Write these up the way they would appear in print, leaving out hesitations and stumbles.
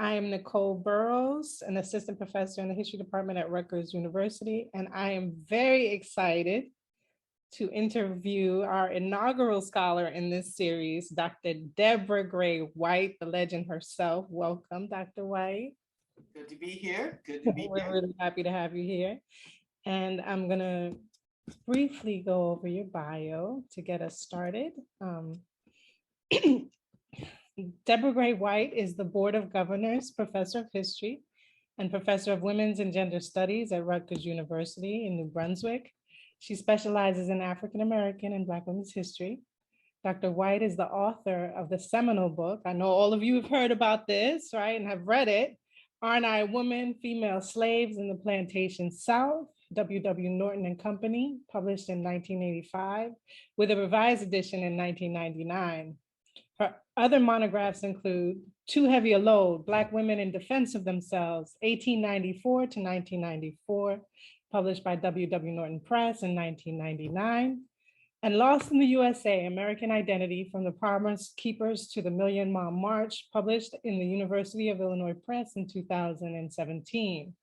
I am Nicole Burrowes, an assistant professor in the history department at Rutgers University, and I am very excited to interview our inaugural scholar in this series, Dr. Deborah Gray White, the legend herself. Welcome, Dr. White. Good to be here. Good to be We're here. really happy to have you here. And I'm gonna briefly go over your bio to get us started. Deborah Gray White is the Board of Governors Professor of History and Professor of Women's and Gender Studies at Rutgers University in New Brunswick. She specializes in African American and Black women's history. Dr. White is the author of the seminal book. I know all of you have heard about this, right, and have read it. Aren't I a Woman? Female Slaves in the Plantation South, W.W. Norton and Company, published in 1985, with a revised edition in 1999. Her other monographs include Too Heavy a Load, Black Women in Defense of Themselves, 1894 to 1994, published by W.W. Norton Press in 1999, and Lost in the USA, American Identity from the Promise Keepers to the Million Mile March, published in the University of Illinois Press in 2017.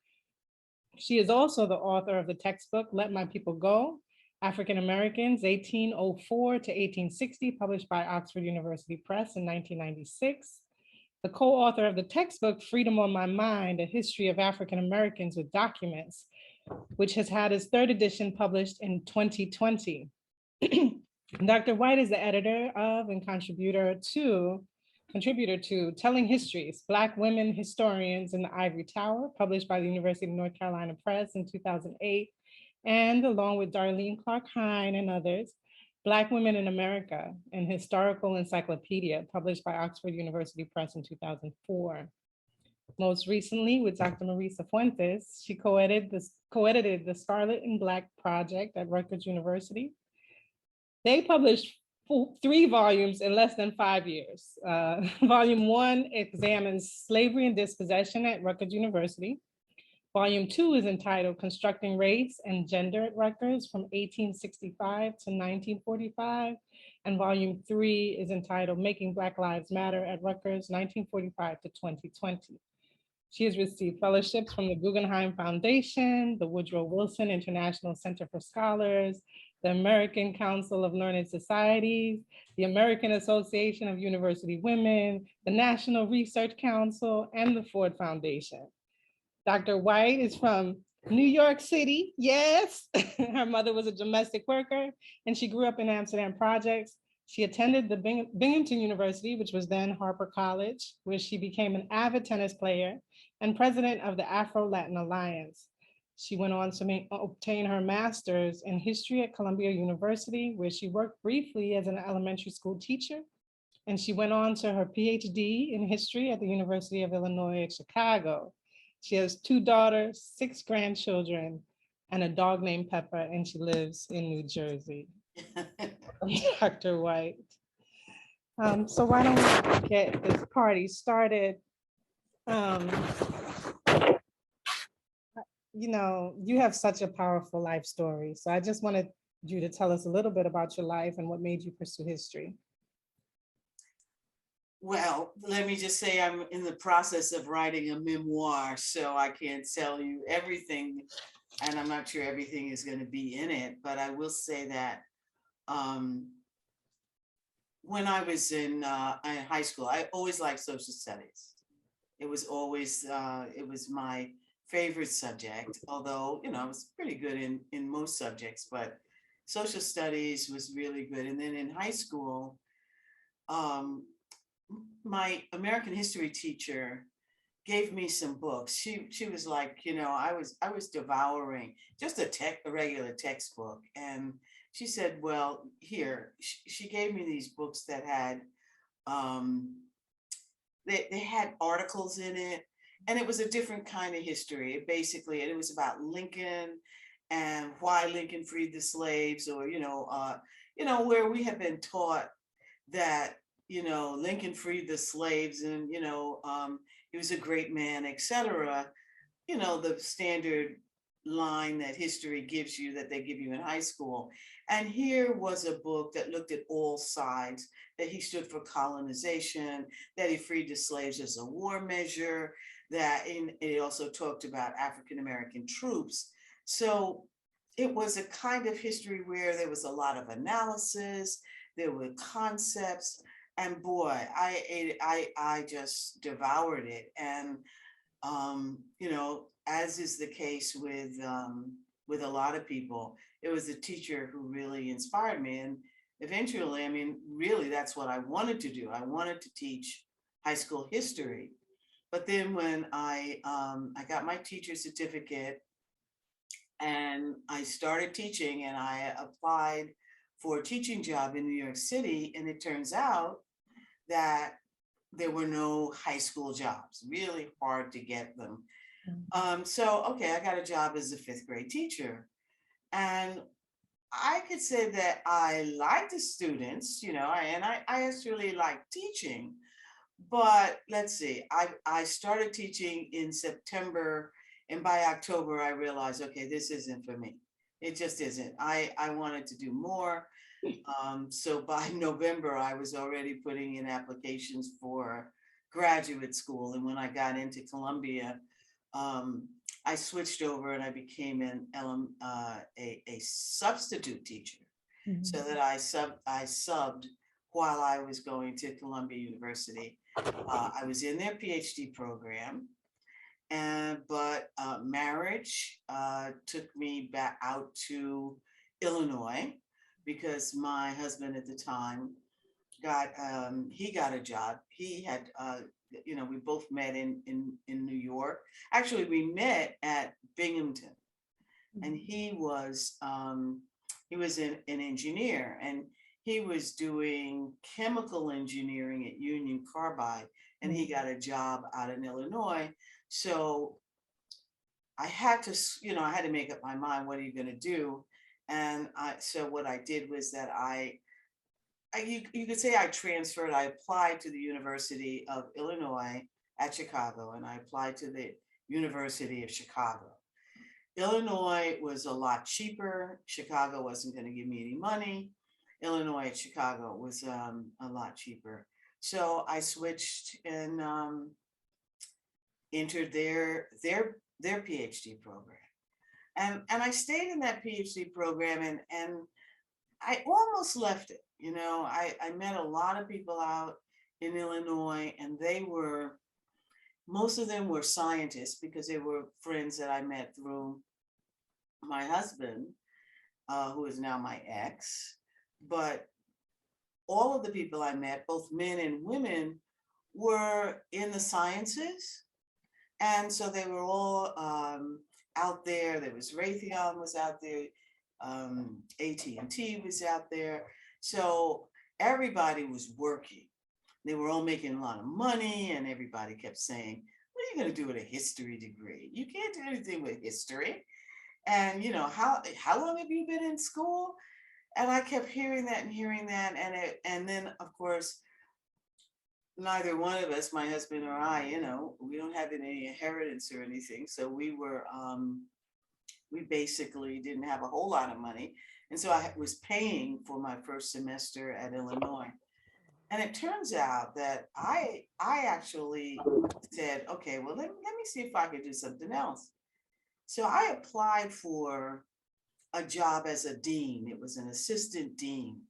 She is also the author of the textbook, Let My People Go, African Americans, 1804 to 1860, published by Oxford University Press in 1996. The co-author of the textbook, Freedom on My Mind, A History of African Americans with Documents, which has had its third edition published in 2020. Dr. White is the editor of and contributor to Telling Histories, Black Women Historians in the Ivory Tower, published by the University of North Carolina Press in 2008, and along with Darlene Clark Hine and others, Black Women in America, an historical encyclopedia, published by Oxford University Press in 2004. Most recently, with Dr. Marisa Fuentes, she co-edited the Scarlet and Black Project at Rutgers University. They published 3 volumes in less than 5 years. Volume 1 examines slavery and dispossession at Rutgers University. Volume 2 is entitled Constructing Race and Gender at Rutgers from 1865 to 1945. And Volume 3 is entitled Making Black Lives Matter at Rutgers, 1945 to 2020. She has received fellowships from the Guggenheim Foundation, the Woodrow Wilson International Center for Scholars, the American Council of Learned Societies, the American Association of University Women, the National Research Council, and the Ford Foundation. Dr. White is from New York City, yes. Her mother was a domestic worker, and she grew up in Amsterdam Projects. She attended the Binghamton University, which was then Harper College, where she became an avid tennis player and president of the Afro-Latin Alliance. She went on to obtain her master's in history at Columbia University, where she worked briefly as an elementary school teacher. And she went on to her PhD in history at the University of Illinois at Chicago. She has 2 daughters, 6 grandchildren, and a dog named Pepper, and she lives in New Jersey. Dr. White. So why don't we get this party started? You know, you have such a powerful life story. So I just wanted you to tell us a little bit about your life and what made you pursue history. Well, let me just say I'm in the process of writing a memoir, so I can't tell you everything, and I'm not sure everything is going to be in it, but I will say that when I was in high school, I always liked social studies. It was always, it was my favorite subject, although, you know, I was pretty good in most subjects, but social studies was really good. And then in high school, my American history teacher gave me some books. She was like, you know, I was devouring just a regular textbook. And she said, well, here, she gave me these books that had, they had articles in it, and it was a different kind of history. Basically, it was about Lincoln and why Lincoln freed the slaves, or, where we have been taught that, you know, Lincoln freed the slaves and, he was a great man, etc. You know, the standard line that history gives you, that they give you in high school. And here was a book that looked at all sides, that he stood for colonization, that he freed the slaves as a war measure, that it also talked about African-American troops. So it was a kind of history where there was a lot of analysis, there were concepts, and boy, I ate it, I just devoured it. And you know, as is the case with a lot of people, it was a teacher who really inspired me. And eventually, I mean, really, that's what I wanted to do. I wanted to teach high school history. But then when I got my teacher certificate and I started teaching, and I applied for a teaching job in New York City, and it turns out that there were no high school jobs, really hard to get them. So, okay, I got a job as a fifth grade teacher. And I could say that I like the students, you know, I actually like teaching. But let's see, I started teaching in September, and by October, I realized, okay, this isn't for me. It just isn't. I wanted to do more. So by November, I was already putting in applications for graduate school. And when I got into Columbia, I switched over and I became a substitute teacher, so that I subbed while I was going to Columbia University. I was in their PhD program, but marriage took me back out to Illinois, because my husband at the time he got a job. He had you know, we both met in New York. Actually, we met at Binghamton, and he was an engineer, and he was doing chemical engineering at Union Carbide, and he got a job out in Illinois. So I had to, you know, I had to make up my mind, what are you going to do? And so what I did was that you could say I transferred. I applied to the University of Illinois at Chicago, and I applied to the University of Chicago. Illinois was a lot cheaper. Chicago wasn't going to give me any money. Illinois at Chicago was a lot cheaper. So I switched and entered their PhD program. And I stayed in that PhD program, and I almost left it. You know, I met a lot of people out in Illinois, and most of them were scientists, because they were friends that I met through my husband, who is now my ex. But all of the people I met, both men and women, were in the sciences. And so they were all out there. There was Raytheon was out there. AT&T was out there. So everybody was working. They were all making a lot of money, and everybody kept saying, what are you going to do with a history degree? You can't do anything with history. And, you know, how long have you been in school? And I kept hearing that and hearing that. And then, of course, neither one of us, my husband or I, you know, we don't have any inheritance or anything. So we basically didn't have a whole lot of money. And so I was paying for my first semester at Illinois. And it turns out that I actually said, okay, well, let me see if I could do something else. So I applied for a job as a dean. It was an assistant dean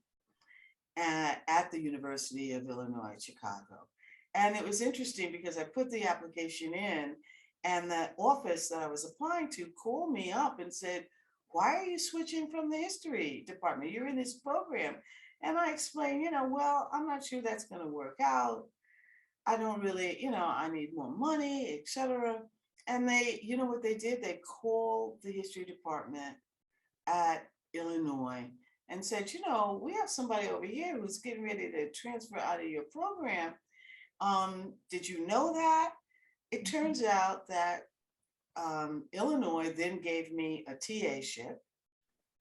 at the University of Illinois, Chicago. And it was interesting because I put the application in, and the office that I was applying to called me up and said, why are you switching from the history department? You're in this program. And I explained, you know, well, I'm not sure that's going to work out. I don't really, you know, I need more money, etc. And they, you know what they did? They called the history department at Illinois and said, you know, we have somebody over here who's getting ready to transfer out of your program. Did you know that? It turns out that Illinois then gave me a TA-ship.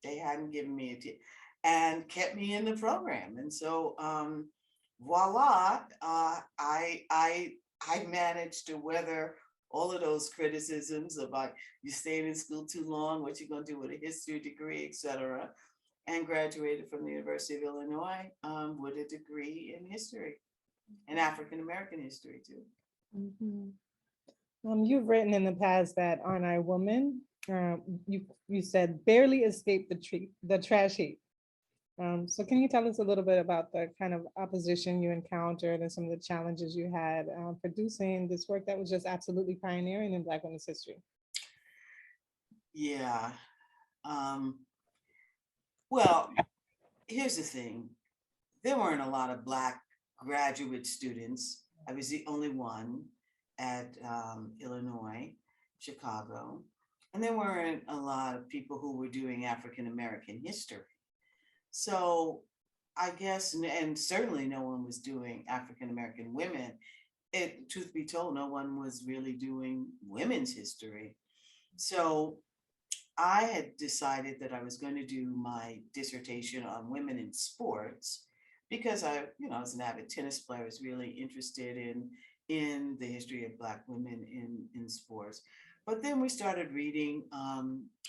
They hadn't given me a TA, and kept me in the program. And so voila, I managed to weather all of those criticisms about you staying in school too long, what you're going to do with a history degree, etc. And graduated from the University of Illinois with a degree in history and African American history too. Mhm. You've written in the past that Aren't I Woman? You said barely escaped the trash heap. So can you tell us a little bit about the kind of opposition you encountered and some of the challenges you had producing this work that was just absolutely pioneering in Black women's history? Yeah. Well, here's the thing. There weren't a lot of Black graduate students. I was the only one at Illinois, Chicago. And there weren't a lot of people who were doing African American history. So I guess, and certainly no one was doing African American women. Truth be told, no one was really doing women's history. So I had decided that I was going to do my dissertation on women in sports because as an avid tennis player, I was really interested in the history of Black women in sports. But then we started reading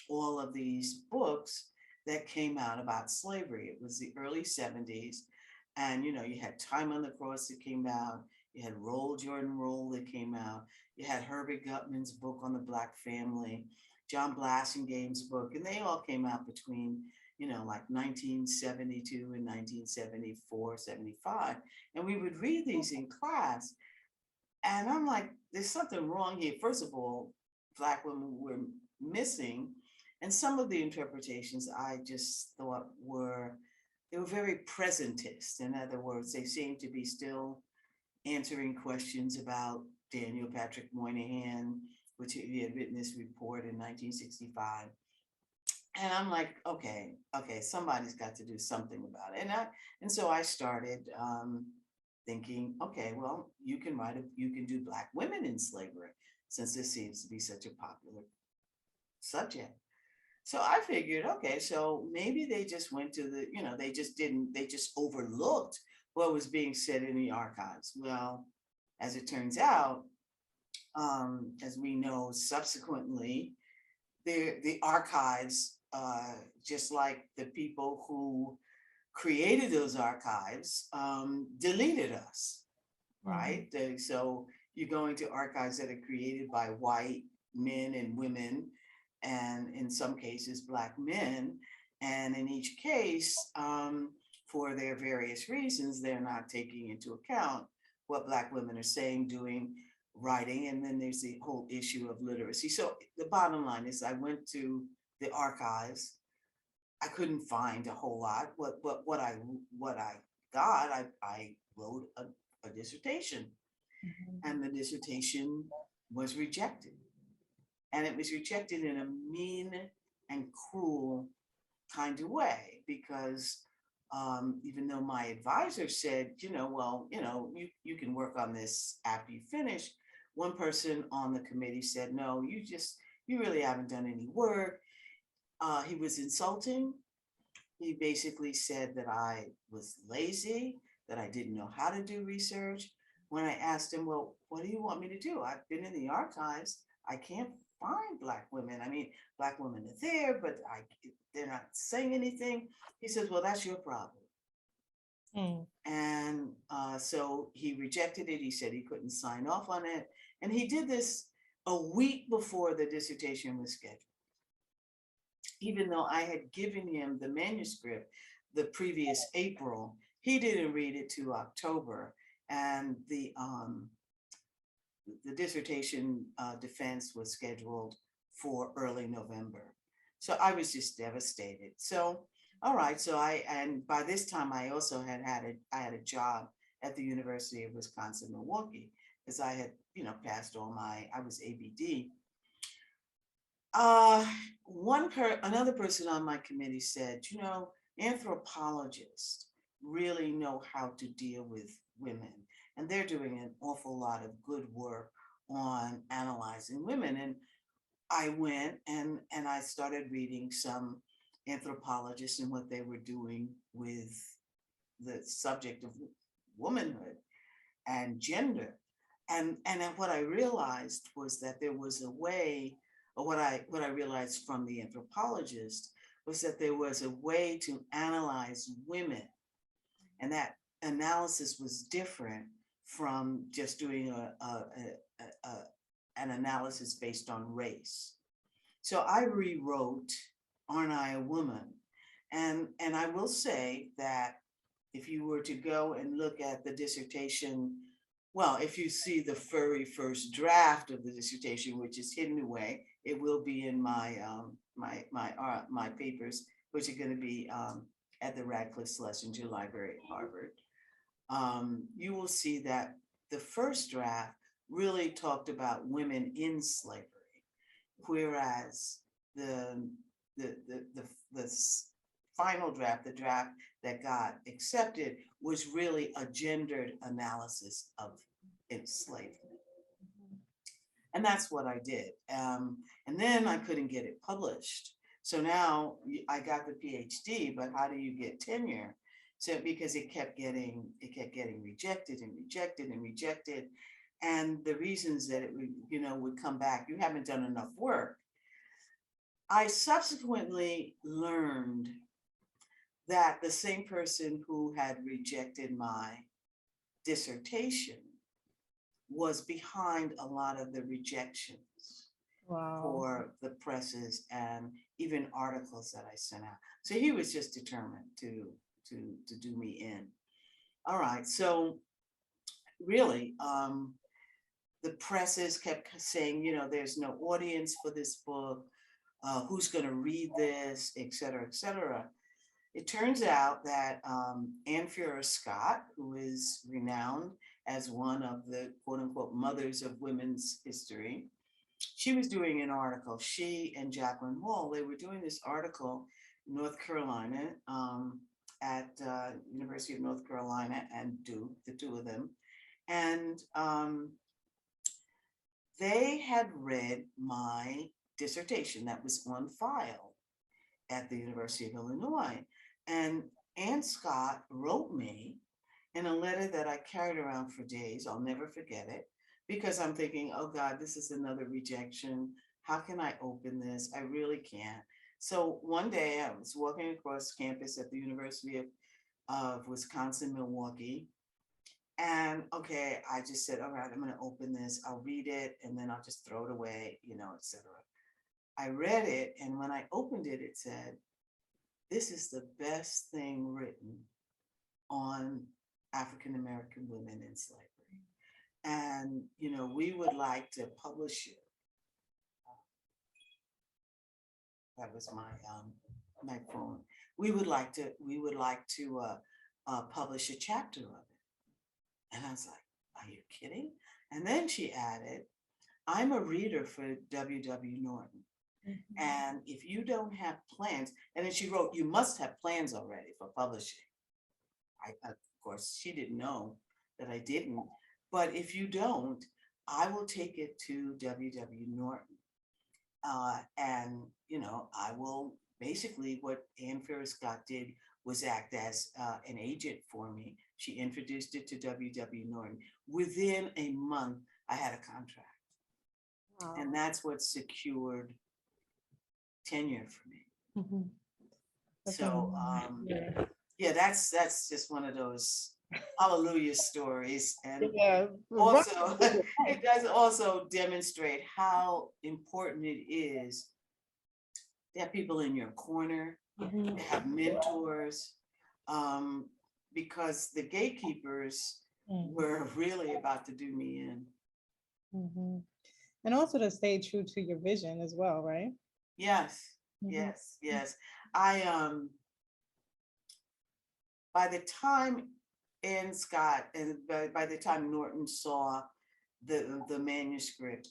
all of these books that came out about slavery. It was the early 70s. And, you had Time on the Cross that came out. You had Roll, Jordan, Roll that came out. You had Herbert Gutman's book on the Black family, John Blassingame's book, and they all came out between, like 1972 and 1974, 75. And we would read these in class. And I'm like, there's something wrong here. First of all, Black women were missing. And some of the interpretations I just thought they were very presentist. In other words, they seemed to be still answering questions about Daniel Patrick Moynihan, which he had written this report in 1965. And I'm like, okay, somebody's got to do something about it. And so I started thinking, okay, well, you can do Black women in slavery, since this seems to be such a popular subject. So I figured, okay, so maybe they just went to they just overlooked what was being said in the archives. Well, as it turns out, as we know subsequently, the archives, just like the people who created those archives, deleted us, right? So you're going to archives that are created by white men and women, and in some cases, Black men. And in each case, for their various reasons, they're not taking into account what Black women are saying, doing, writing, and then there's the whole issue of literacy. So the bottom line is I went to the archives. I couldn't find a whole lot. What I got, I wrote a dissertation, and the dissertation was rejected. And it was rejected in a mean and cruel kind of way, because even though my advisor said, you can work on this after you finish, one person on the committee said, no, you really haven't done any work. He was insulting. He basically said that I was lazy, that I didn't know how to do research. When I asked him, well, what do you want me to do? I've been in the archives. I can't find Black women. I mean, Black women are there, but they're not saying anything. He says, well, that's your problem. And so he rejected it. He said he couldn't sign off on it. And he did this a week before the dissertation was scheduled. Even though I had given him the manuscript the previous April, he didn't read it to October. And the dissertation defense was scheduled for early November. So I was just devastated. So, all right. So and by this time I also had a job at the University of Wisconsin-Milwaukee, because I had, passed all I was ABD. Another person on my committee said, anthropologists really know how to deal with women, and they're doing an awful lot of good work on analyzing women. And I went and I started reading some anthropologists and what they were doing with the subject of womanhood and gender. And then what I realized was that there was a way, or what I realized from the anthropologist was that there was a way to analyze women, and that analysis was different from just doing an analysis based on race. So I rewrote Aren't I a Woman? And I will say that if you were to go and look at the dissertation, well, if you see the very first draft of the dissertation, which is hidden away, it will be in my papers, which are going to be at the Radcliffe Schlesinger Library at Harvard. You will see that the first draft really talked about women in slavery, whereas the final draft, the draft that got accepted, was really a gendered analysis of enslavement. And that's what I did. And then I couldn't get it published. So now I got the PhD, but how do you get tenure? So because it kept getting rejected and rejected and rejected. And the reasons that it would come back, you haven't done enough work. I subsequently learned that the same person who had rejected my dissertation was behind a lot of the rejections. Wow. For the presses and even articles that I sent out. So he was just determined to do me in. All right, so really, the presses kept saying, there's no audience for this book. Who's going to read this, et cetera, et cetera. It turns out that Anne Furrer Scott, who is renowned as one of the quote unquote mothers of women's history, she was doing an article. She and Jacqueline Hall, they were doing this article in North Carolina at University of North Carolina and Duke, the two of them. And they had read my dissertation that was on file at the University of Illinois. And Anne Scott wrote me in a letter that I carried around for days. I'll never forget it, because I'm thinking, oh God, this is another rejection. How can I open this? I really can't. So one day I was walking across campus at the University of Wisconsin-Milwaukee. And okay, I just said, all right, I'm going to open this. I'll read it and then I'll just throw it away, et cetera. I read it, and when I opened it, it said, this is the best thing written on African-American women in slavery. And, we would like to publish it. That was my phone. We would like to publish a chapter of it. And I was like, are you kidding? And then she added, I'm a reader for W.W. Norton. Mm-hmm. And if you don't have plans, and then she wrote, you must have plans already for publishing. Of course, she didn't know that I didn't. But if you don't, I will take it to W.W. Norton. And, I will basically, what Anne Furrer Scott did was act as an agent for me. She introduced it to W.W. Norton. Within a month, I had a contract. Wow. And that's what secured tenure for me. Mm-hmm. So, yeah, that's just one of those hallelujah stories. And also, it does also demonstrate how important it is to have people in your corner, mm-hmm. to have mentors, because the gatekeepers were really about to do me in. Mm-hmm. And also to stay true to your vision as well, right? Yes, mm-hmm. yes. I by the time Anne Scott and by the time Norton saw the manuscript,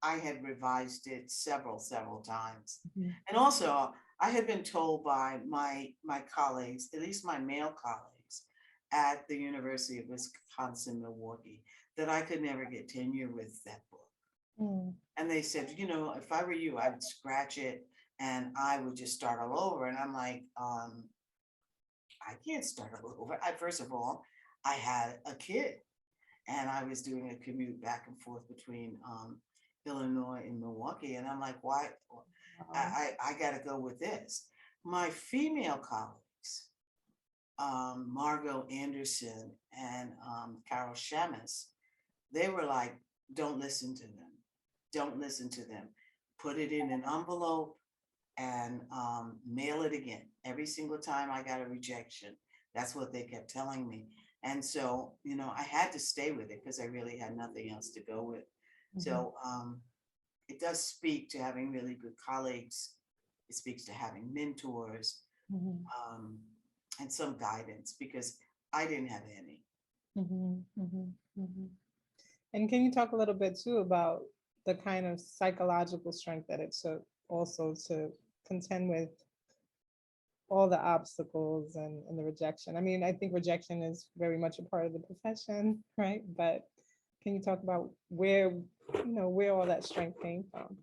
I had revised it several times. Mm-hmm. And also I had been told by my colleagues, at least my male colleagues at the University of Wisconsin-Milwaukee, that I could never get tenure with that book. Mm. And they said, if I were you, I would scratch it and I would just start all over. And I'm like, I can't start all over. First of all, I had a kid. And I was doing a commute back and forth between Illinois and Milwaukee. And I'm like, why? I got to go with this. My female colleagues, Margot Anderson and Carol Shamus, they were like, don't listen to them. Don't listen to them. Put it in an envelope and mail it again. Every single time I got a rejection, that's what they kept telling me. And so, I had to stay with it because I really had nothing else to go with. So it does speak to having really good colleagues. It speaks to having mentors and some guidance, because I didn't have any. And can you talk a little bit too about the kind of psychological strength that it took also to contend with all the obstacles and the rejection? I mean, I think rejection is very much a part of the profession, right? But can you talk about where all that strength came from?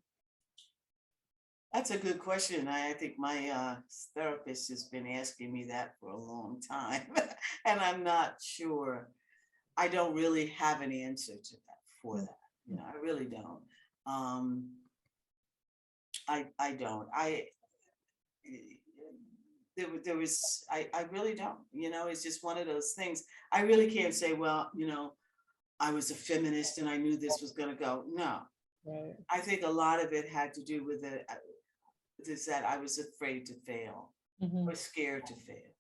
That's a good question. I think my therapist has been asking me that for a long time, and I'm not sure. I don't really have an answer to that for that. I really don't. I don't. There was, I really don't. It's just one of those things. I really can't say, well, I was a feminist and I knew this was going to go. No. Right. I think a lot of it had to do with it. Is that I was afraid to fail or scared to fail.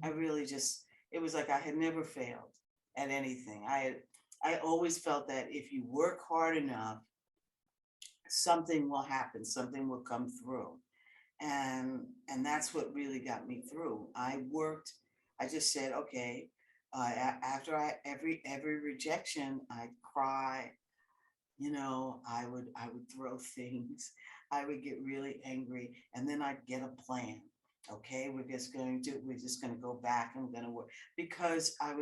I really just, it was like I had never failed at anything. I always felt that if you work hard enough, something will happen, something will come through. And that's what really got me through. I just said, okay, after every rejection, I'd cry, I would throw things. I would get really angry, and then I'd get a plan. Okay, we're just going to go back and we're going to work, because I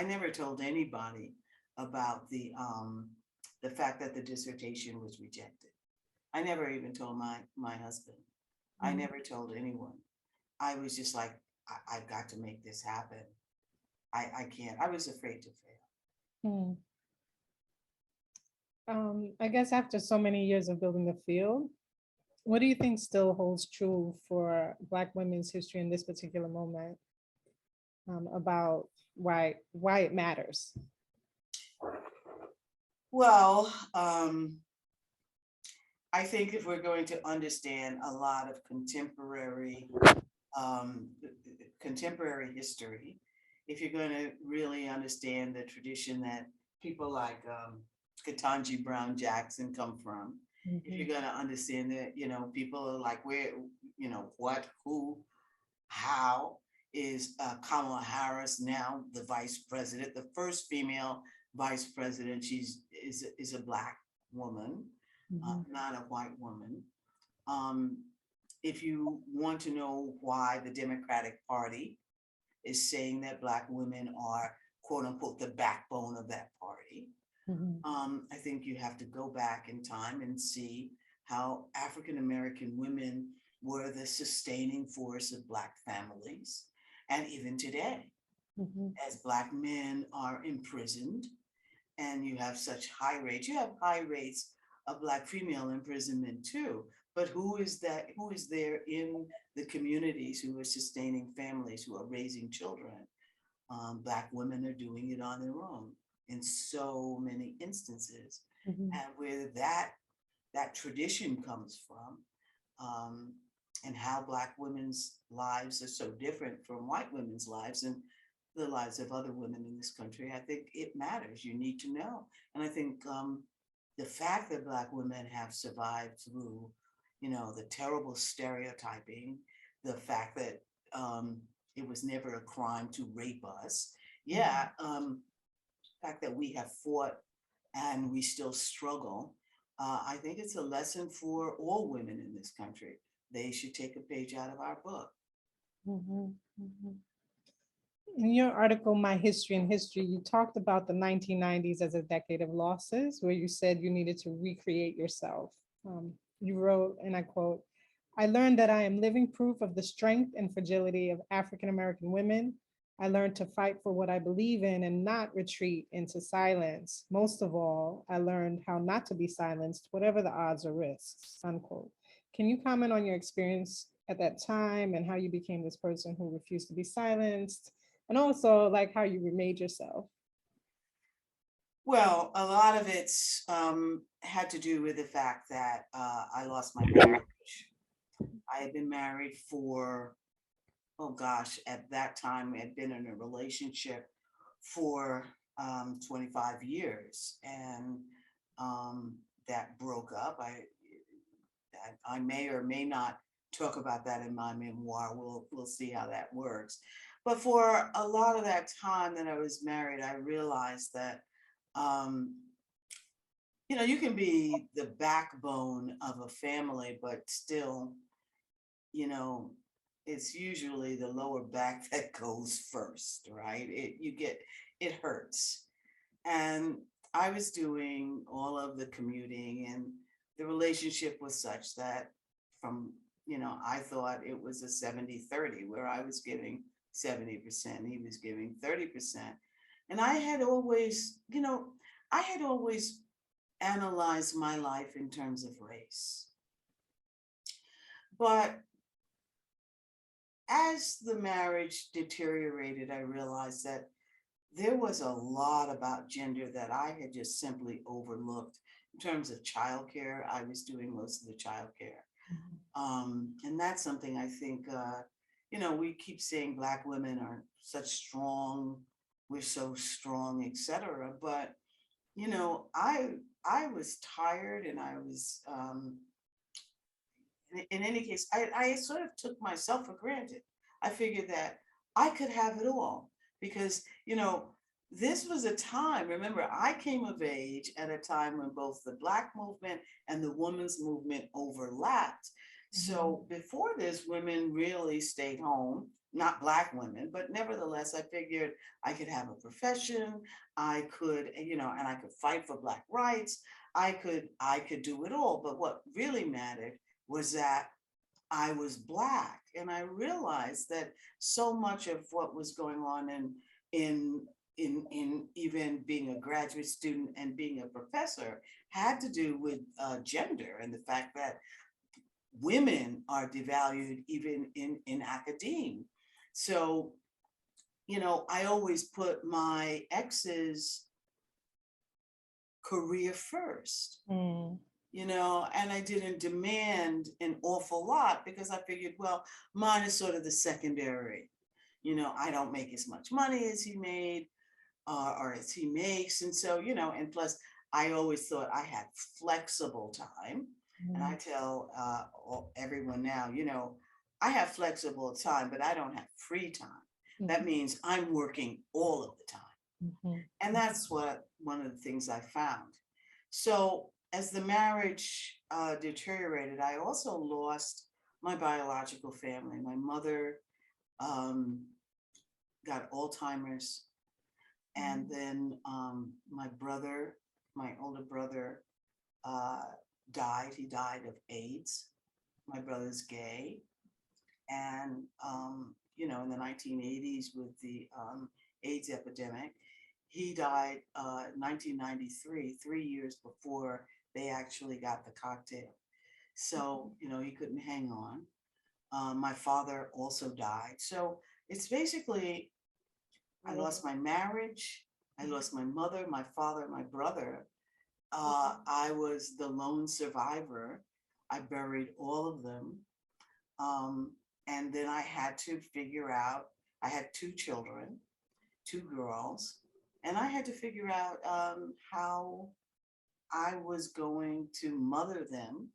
never told anybody about the fact that the dissertation was rejected. I never even told my husband. I never told anyone. I was just like, I've got to make this happen. I can't. I was afraid to fail. I guess after so many years of building the field, what do you think still holds true for Black women's history in this particular moment, about why it matters? Well, I think if we're going to understand a lot of contemporary history, if you're going to really understand the tradition that people like Ketanji Brown Jackson come from, if you're going to understand that, people are like, where, what, who, how is Kamala Harris now the vice president, the first female vice president? Is a Black woman, not a white woman. If you want to know why the Democratic Party is saying that Black women are, quote unquote, the backbone of that party, I think you have to go back in time and see how African American women were the sustaining force of Black families. And even today, as Black men are imprisoned, and you have such high rates, you have high rates of Black female imprisonment too. But who is there in the communities who are sustaining families, who are raising children? Black women are doing it on their own in so many instances. And where that tradition comes from, and how Black women's lives are so different from white women's lives and the lives of other women in this country, I think it matters. You need to know. And I think the fact that Black women have survived through, the terrible stereotyping, the fact that it was never a crime to rape us. Yeah, the fact that we have fought and we still struggle. I think it's a lesson for all women in this country. They should take a page out of our book. In your article, My History in History, you talked about the 1990s as a decade of losses, where you said you needed to recreate yourself. You wrote, and I quote, "I learned that I am living proof of the strength and fragility of African American women, I learned to fight for what I believe in and not retreat into silence. Most of all, I learned how not to be silenced, whatever the odds or risks, unquote. Can you comment on your experience at that time and how you became this person who refused to be silenced? And also like how you remade yourself? Well, a lot of it's had to do with the fact that I lost my marriage. I had been married for, oh gosh, at that time I had been in a relationship for 25 years, and that broke up. I may or may not talk about that in my memoir. We'll see how that works. But for a lot of that time that I was married, I realized that um, you can be the backbone of a family, but still, you know, it's usually the lower back that goes first, right? It hurts. And I was doing all of the commuting, and the relationship was such that from, I thought it was a 70-30, where I was giving 70%, he was giving 30%. And I had always analyzed my life in terms of race. But as the marriage deteriorated, I realized that there was a lot about gender that I had just simply overlooked. In terms of childcare, I was doing most of the childcare. And that's something I think, we keep saying Black women are such strong, we're so strong, etc. But, I was tired, and I was, in any case, I sort of took myself for granted. I figured that I could have it all because, this was a time, remember, I came of age at a time when both the Black movement and the women's movement overlapped. So before this, women really stayed home, not Black women, but nevertheless, I figured I could have a profession. I could, and I could fight for Black rights. I could do it all. But what really mattered was that I was Black, and I realized that so much of what was going on in in even being a graduate student and being a professor had to do with gender and the fact that women are devalued even in academia. So, I always put my ex's career first. And I didn't demand an awful lot because I figured, well, mine is sort of the secondary. I don't make as much money as he made or as he makes. And so, and plus, I always thought I had flexible time. And I tell everyone now, I have flexible time, but I don't have free time. That means I'm working all of the time. And that's one of the things I found. So as the marriage deteriorated, I also lost my biological family. My mother got Alzheimer's, and then my older brother, died. He died of AIDS. My brother's gay, and in the 1980s with the AIDS epidemic, he died 1993, 3 years before they actually got the cocktail. So, he couldn't hang on. My father also died. So it's basically, I lost my marriage, I lost my mother, my father, my brother. I was the lone survivor. I buried all of them. And then I had to figure out, I had two children, two girls, and I had to figure out how I was going to mother them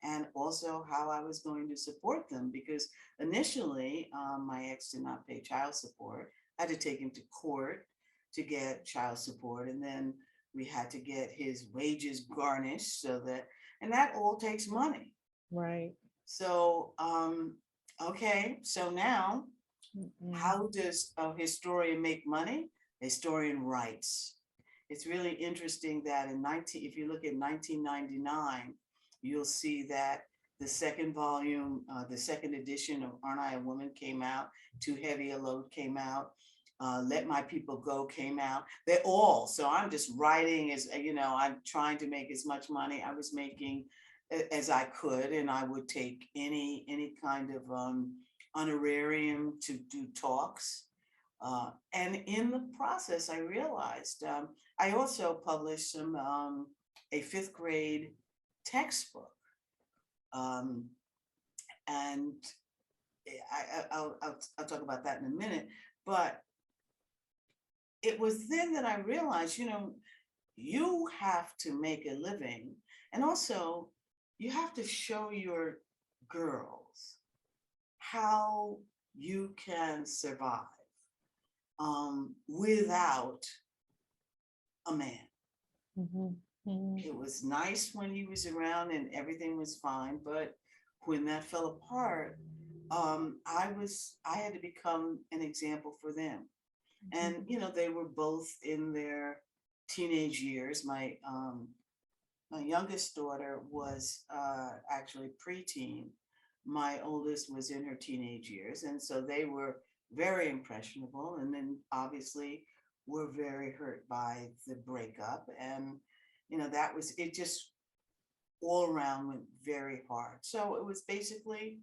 and also how I was going to support them, because initially my ex did not pay child support. I had to take him to court to get child support, and then we had to get his wages garnished and that all takes money. Right. So, okay, so now how does a historian make money? A historian writes. It's really interesting that if you look at 1999, you'll see that The second volume, the second edition of Aren't I a Woman came out. Too Heavy a Load came out. Let My People Go came out. They're all, so I'm just writing as, I'm trying to make as much money I was making as I could, and I would take any kind of honorarium to do talks. And in the process, I realized I also published a fifth grade textbook. And I'll talk about that in a minute. But it was then that I realized, you have to make a living. And also, you have to show your girls how you can survive without a man. It was nice when he was around and everything was fine, but when that fell apart, I had to become an example for them. And they were both in their teenage years. My youngest daughter was actually preteen. My oldest was in her teenage years, and so they were very impressionable, and then obviously were very hurt by the breakup. And that was it. Just all around went very hard. So it was basically,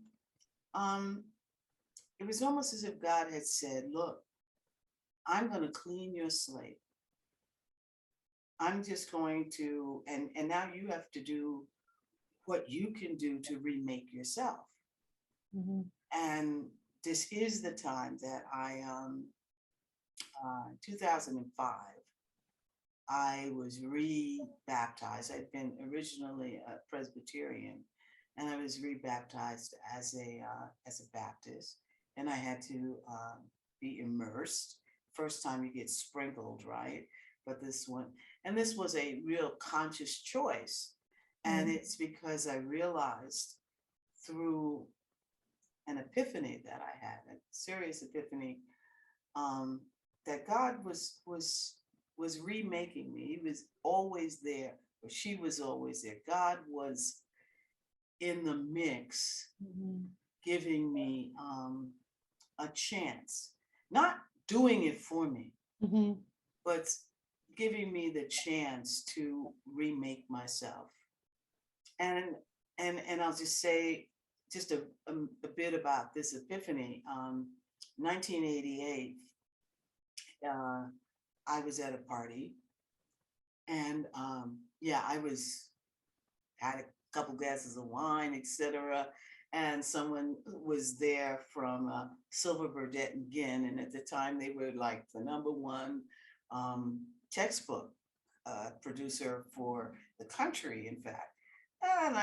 it was almost as if God had said, "Look, I'm going to clean your slate. I'm just going to, and now you have to do what you can do to remake yourself." And this is the time that 2005, I was rebaptized. I'd been originally a Presbyterian, and I was rebaptized as a Baptist, and I had to be immersed. First time you get sprinkled, right? But this was a real conscious choice. And it's because I realized through an epiphany that I had, a serious epiphany, that God was remaking me. He was always there, or she was always there. God was in the mix, giving me a chance, not doing it for me, but giving me the chance to remake myself. And I'll just say just a bit about this epiphany. 1988, I was at a party, and I had a couple glasses of wine, etc. And someone was there from Silver Burdette and Ginn, and at the time they were like the #1 textbook producer for the country, in fact. And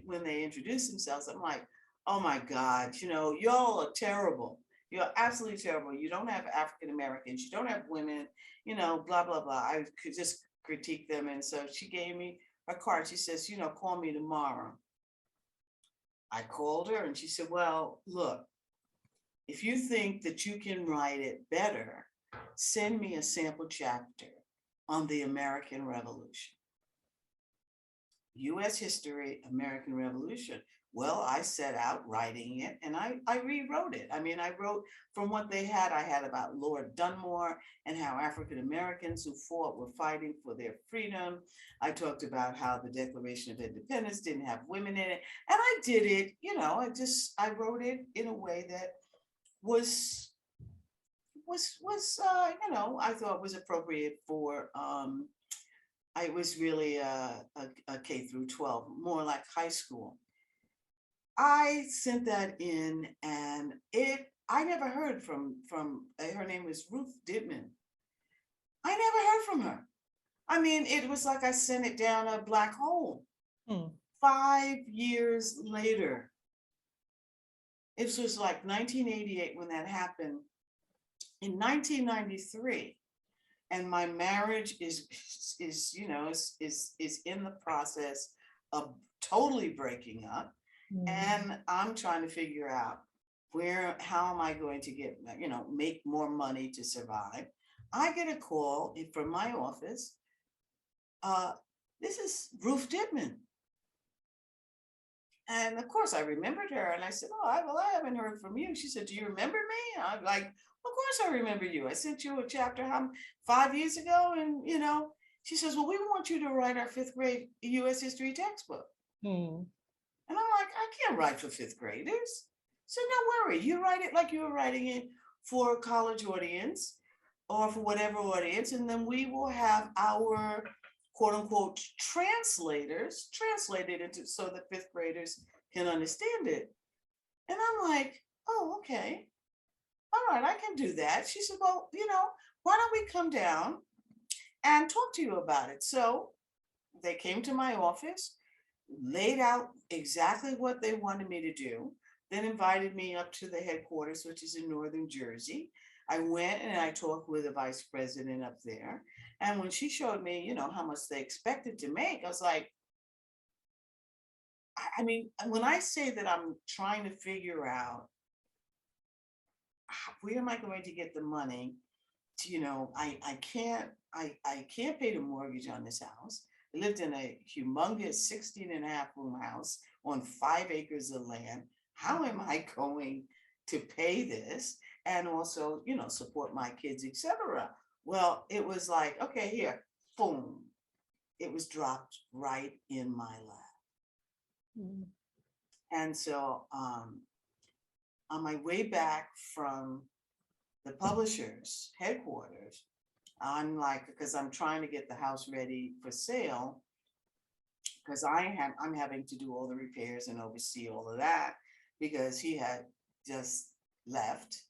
when they introduced themselves, I'm like, "Oh my God, y'all are terrible. You're absolutely terrible. You don't have African Americans. You don't have women, blah, blah, blah." I could just critique them. And so she gave me her card. She says, "Call me tomorrow." I called her and she said, "Well, look, if you think that you can write it better, send me a sample chapter on the American Revolution. US history, American Revolution." Well, I set out writing it, and I rewrote it. I mean, I wrote from what they had. I had about Lord Dunmore and how African Americans who fought were fighting for their freedom. I talked about how the Declaration of Independence didn't have women in it. And I did it, I wrote it in a way that was I thought was appropriate for, I was really a K through 12, more like high school. I sent that in, and I never heard from her name was Ruth Dibman. I never heard from her. I mean, it was like I sent it down a black hole. 5 years later, it was like 1988 when that happened. In 1993, and my marriage is in the process of totally breaking up. And I'm trying to figure out how am I going to get, make more money to survive. I get a call from my office. This is Ruth Dibman. And of course I remembered her, and I said, oh, I haven't heard from you. She said, do you remember me? And I'm like, of course I remember you. I sent you a chapter 5 years ago. And, she says, well, we want you to write our fifth grade US history textbook. Hmm. And I'm like, I can't write for fifth graders. So no worry, you write it like you were writing it for a college audience or for whatever audience, and then we will have our quote unquote translators translate it into so that fifth graders can understand it. And I'm like, oh, okay. All right, I can do that. She said, well, why don't we come down and talk to you about it? So they came to my office, laid out exactly what they wanted me to do, then invited me up to the headquarters, which is in Northern Jersey. I went and I talked with the vice president up there. And when she showed me, how much they expected to make, I was like, I mean, when I say that I'm trying to figure out where am I going to get the money to, I can't pay the mortgage on this house. I lived in a humongous 16.5 room house on 5 acres of land. How am I going to pay this and also, support my kids, etc.? Well, it was like, okay, here, boom. It was dropped right in my lap. Hmm. And so on my way back from the publisher's headquarters, I'm like, because I'm trying to get the house ready for sale, because I'm having to do all the repairs and oversee all of that, because he had just left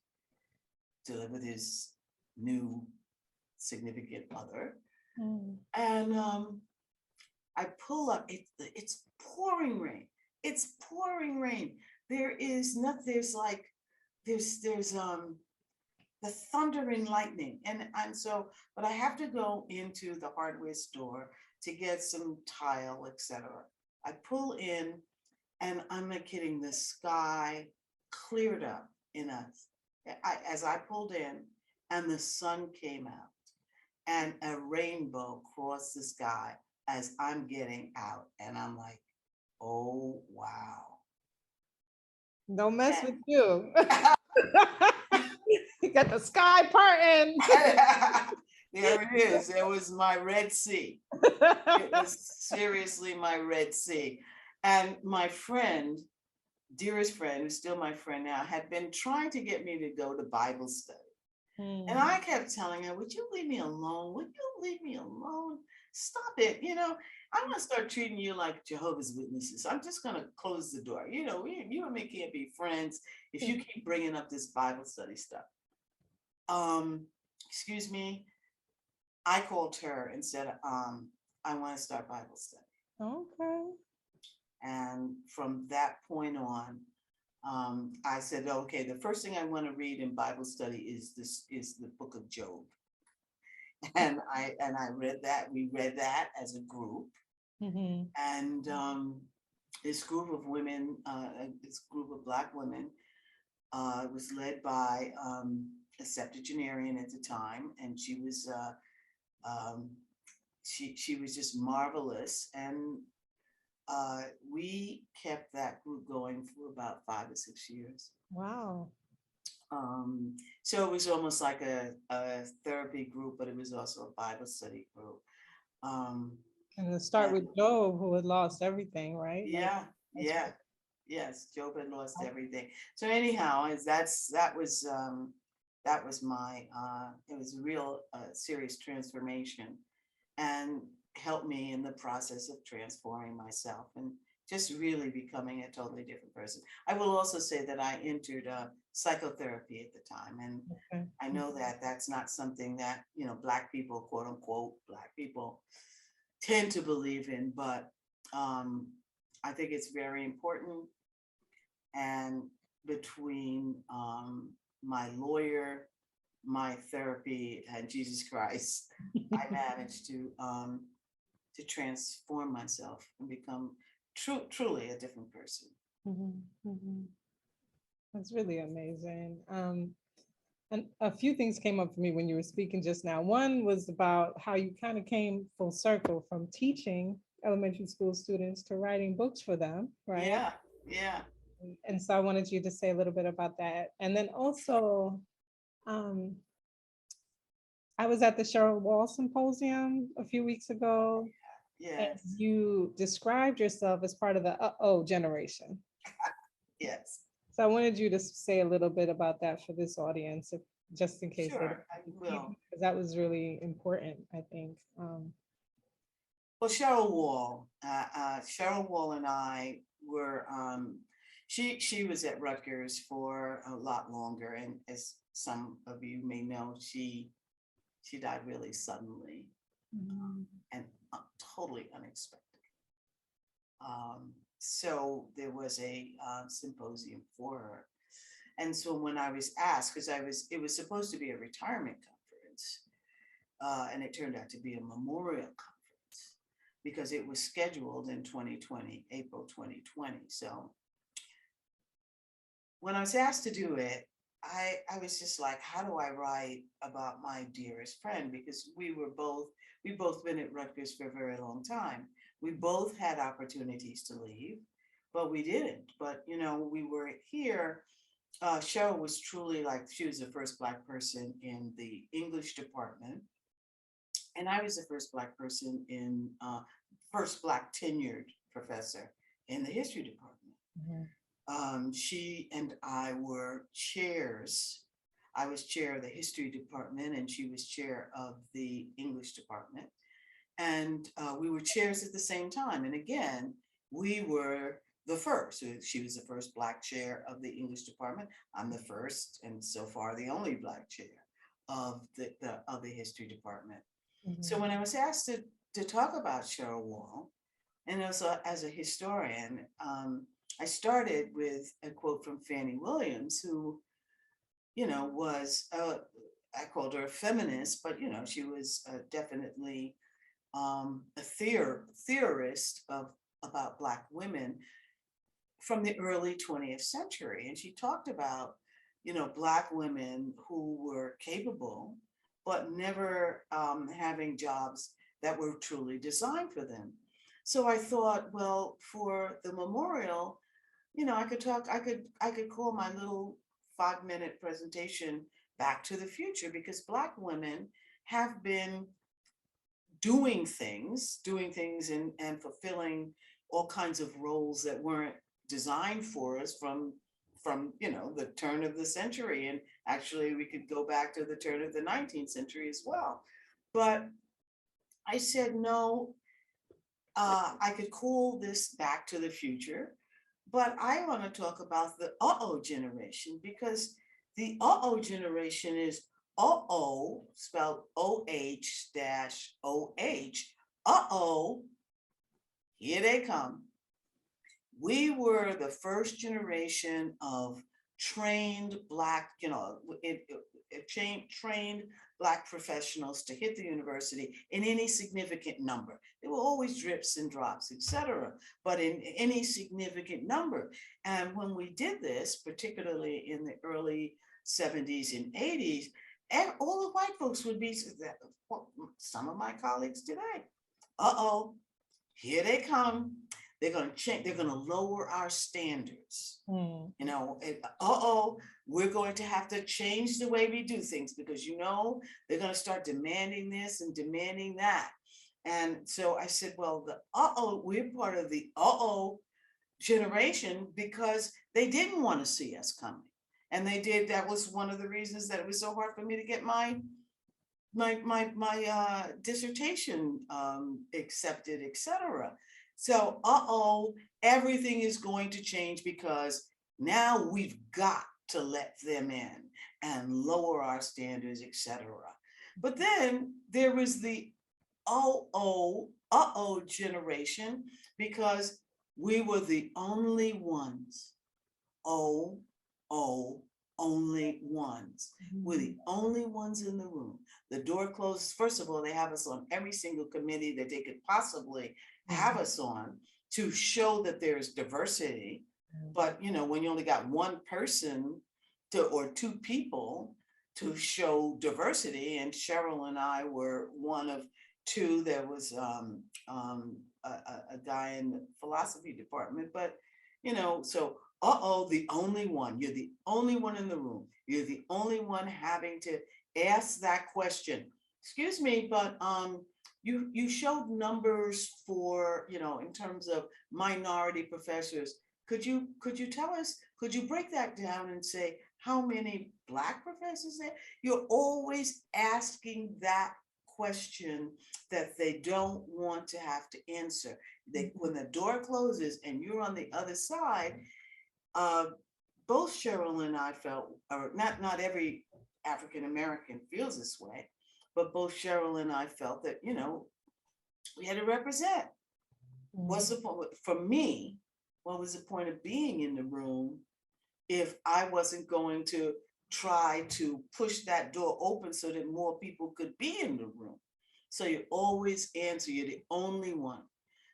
to live with his new significant other. Hmm. And I pull up, it's pouring rain. It's pouring rain. There is nothing, there's the thunder and lightning. And so, but I have to go into the hardware store to get some tile, etc. I pull in, and I'm not kidding, the sky cleared up as I pulled in, and the sun came out, and a rainbow crossed the sky as I'm getting out. And I'm like, oh, wow. Don't mess with you. You got the sky parting. There it is. It was my Red Sea. It was seriously my Red Sea. And my friend, dearest friend, who's still my friend now, had been trying to get me to go to Bible study. And I kept telling her, would you leave me alone? Would you leave me alone? Stop it. I'm going to start treating you like Jehovah's Witnesses. I'm just going to close the door. You and me can't be friends if you keep bringing up this Bible study stuff. Excuse me. I called her and said, I want to start Bible study. Okay. And from that point on, I said, okay, the first thing I want to read in Bible study is the book of Job. And I read that. We read that as a group. Mm-hmm. And this group of women, this group of Black women, was led by a septuagenarian at the time, and she was she was just marvelous. And we kept that group going for about 5 or 6 years. Wow. So it was almost like a therapy group, but it was also a Bible study group. And to start with Job, who had lost everything, right? Yeah, yeah, yes. Job had lost everything. So anyhow, that was my it was a real serious transformation, and helped me in the process of transforming myself and just really becoming a totally different person. I will also say that I entered psychotherapy at the time, and I know that that's not something that Black people, quote unquote, Black people, tend to believe in, but I think it's very important. And between my lawyer, my therapy, and Jesus Christ, I managed to transform myself and become truly a different person. Mm-hmm. Mm-hmm. That's really amazing. And a few things came up for me when you were speaking just now. One was about how you kind of came full circle from teaching elementary school students to writing books for them, right? Yeah. Yeah. And so I wanted you to say a little bit about that. And then also, um, I was at the Cheryl Wall Symposium a few weeks ago, and Yes. you described yourself as part of the uh-oh generation. Yes. So I wanted you to say a little bit about that for this audience, if, just in case they don't Sure, I know, will. because that was really important, I think. Well, Cheryl Wall and I were, she was at Rutgers for a lot longer, and as some of you may know, she died really suddenly and totally unexpected. So there was a symposium for her, and so when I was asked, because it was supposed to be a retirement conference, and it turned out to be a memorial conference because it was scheduled in 2020, April 2020. So when I was asked to do it, I was just like, how do I write about my dearest friend? Because we both been at Rutgers for a very long time. We both had opportunities to leave, but we didn't. But you know, we were here. Cheryl was truly like, she was the first Black person in the English department, and I was the first Black person in first Black tenured professor in the history department. Mhm. She and I were chairs. I was chair of the history department, and she was chair of the English department. And we were chairs at the same time. And again, we were the first. So she was the first Black chair of the English department. I'm the first, and so far the only Black chair of the history department. So Mhm. when I was asked to talk about Cheryl Wall, and as a historian, I started with a quote from Fannie Williams, who, you know, was, I called her a feminist, but, you know, she was definitely a theorist about Black women from the early 20th century. And she talked about, you know, Black women who were capable, but never having jobs that were truly designed for them. So I thought, well, for the memorial, you know, I could call my little 5-minute presentation Back to the Future, because Black women have been doing things and fulfilling all kinds of roles that weren't designed for us from you know, the turn of the century. And actually we could go back to the turn of the 19th century as well. But I said, no, I could call this Back to the Future, but I want to talk about the uh-oh generation, because the uh-oh generation is uh-oh, spelled O-H dash O-H. Uh-oh, here they come. We were the first generation of trained Black, you know, trained Black professionals to hit the university in any significant number. There were always drips and drops, etc., but in any significant number. And when we did this, particularly in the early 70s and 80s, and all the white folks would be, some of my colleagues today, uh-oh, here they come. They're going to change, they're going to lower our standards. Mm. You know, uh-oh, we're going to have to change the way we do things, because, you know, they're going to start demanding this and demanding that. And so I said, well, the uh-oh, we're part of the uh-oh generation, because they didn't want to see us coming. And they did. That was one of the reasons that it was so hard for me to get my dissertation accepted, etc. So, uh-oh, everything is going to change, because now we've got to let them in and lower our standards, etc. But then there was the uh-oh generation, because we were the only ones. Oh, oh, only ones. We're the only ones in the room. The door closes. First of all, they have us on every single committee that they could possibly have us on, to show that there's diversity. But you know, when you only got one person or two people to show diversity, and Cheryl and I were one of two. There was a guy in the philosophy department, but So, the only one, you're the only one in the room. You're the only one having to ask that question. Excuse me, but you showed numbers for, in terms of minority professors. Could you tell us, could you break that down and say how many Black professors there? You're always asking that question that they don't want to have to answer. When the door closes and you're on the other side, both Cheryl and I felt, or not every African American feels this way, but both Cheryl and I felt that, we had to represent. What's the point for me? What was the point of being in the room if I wasn't going to try to push that door open so that more people could be in the room? So you always answer, you're the only one.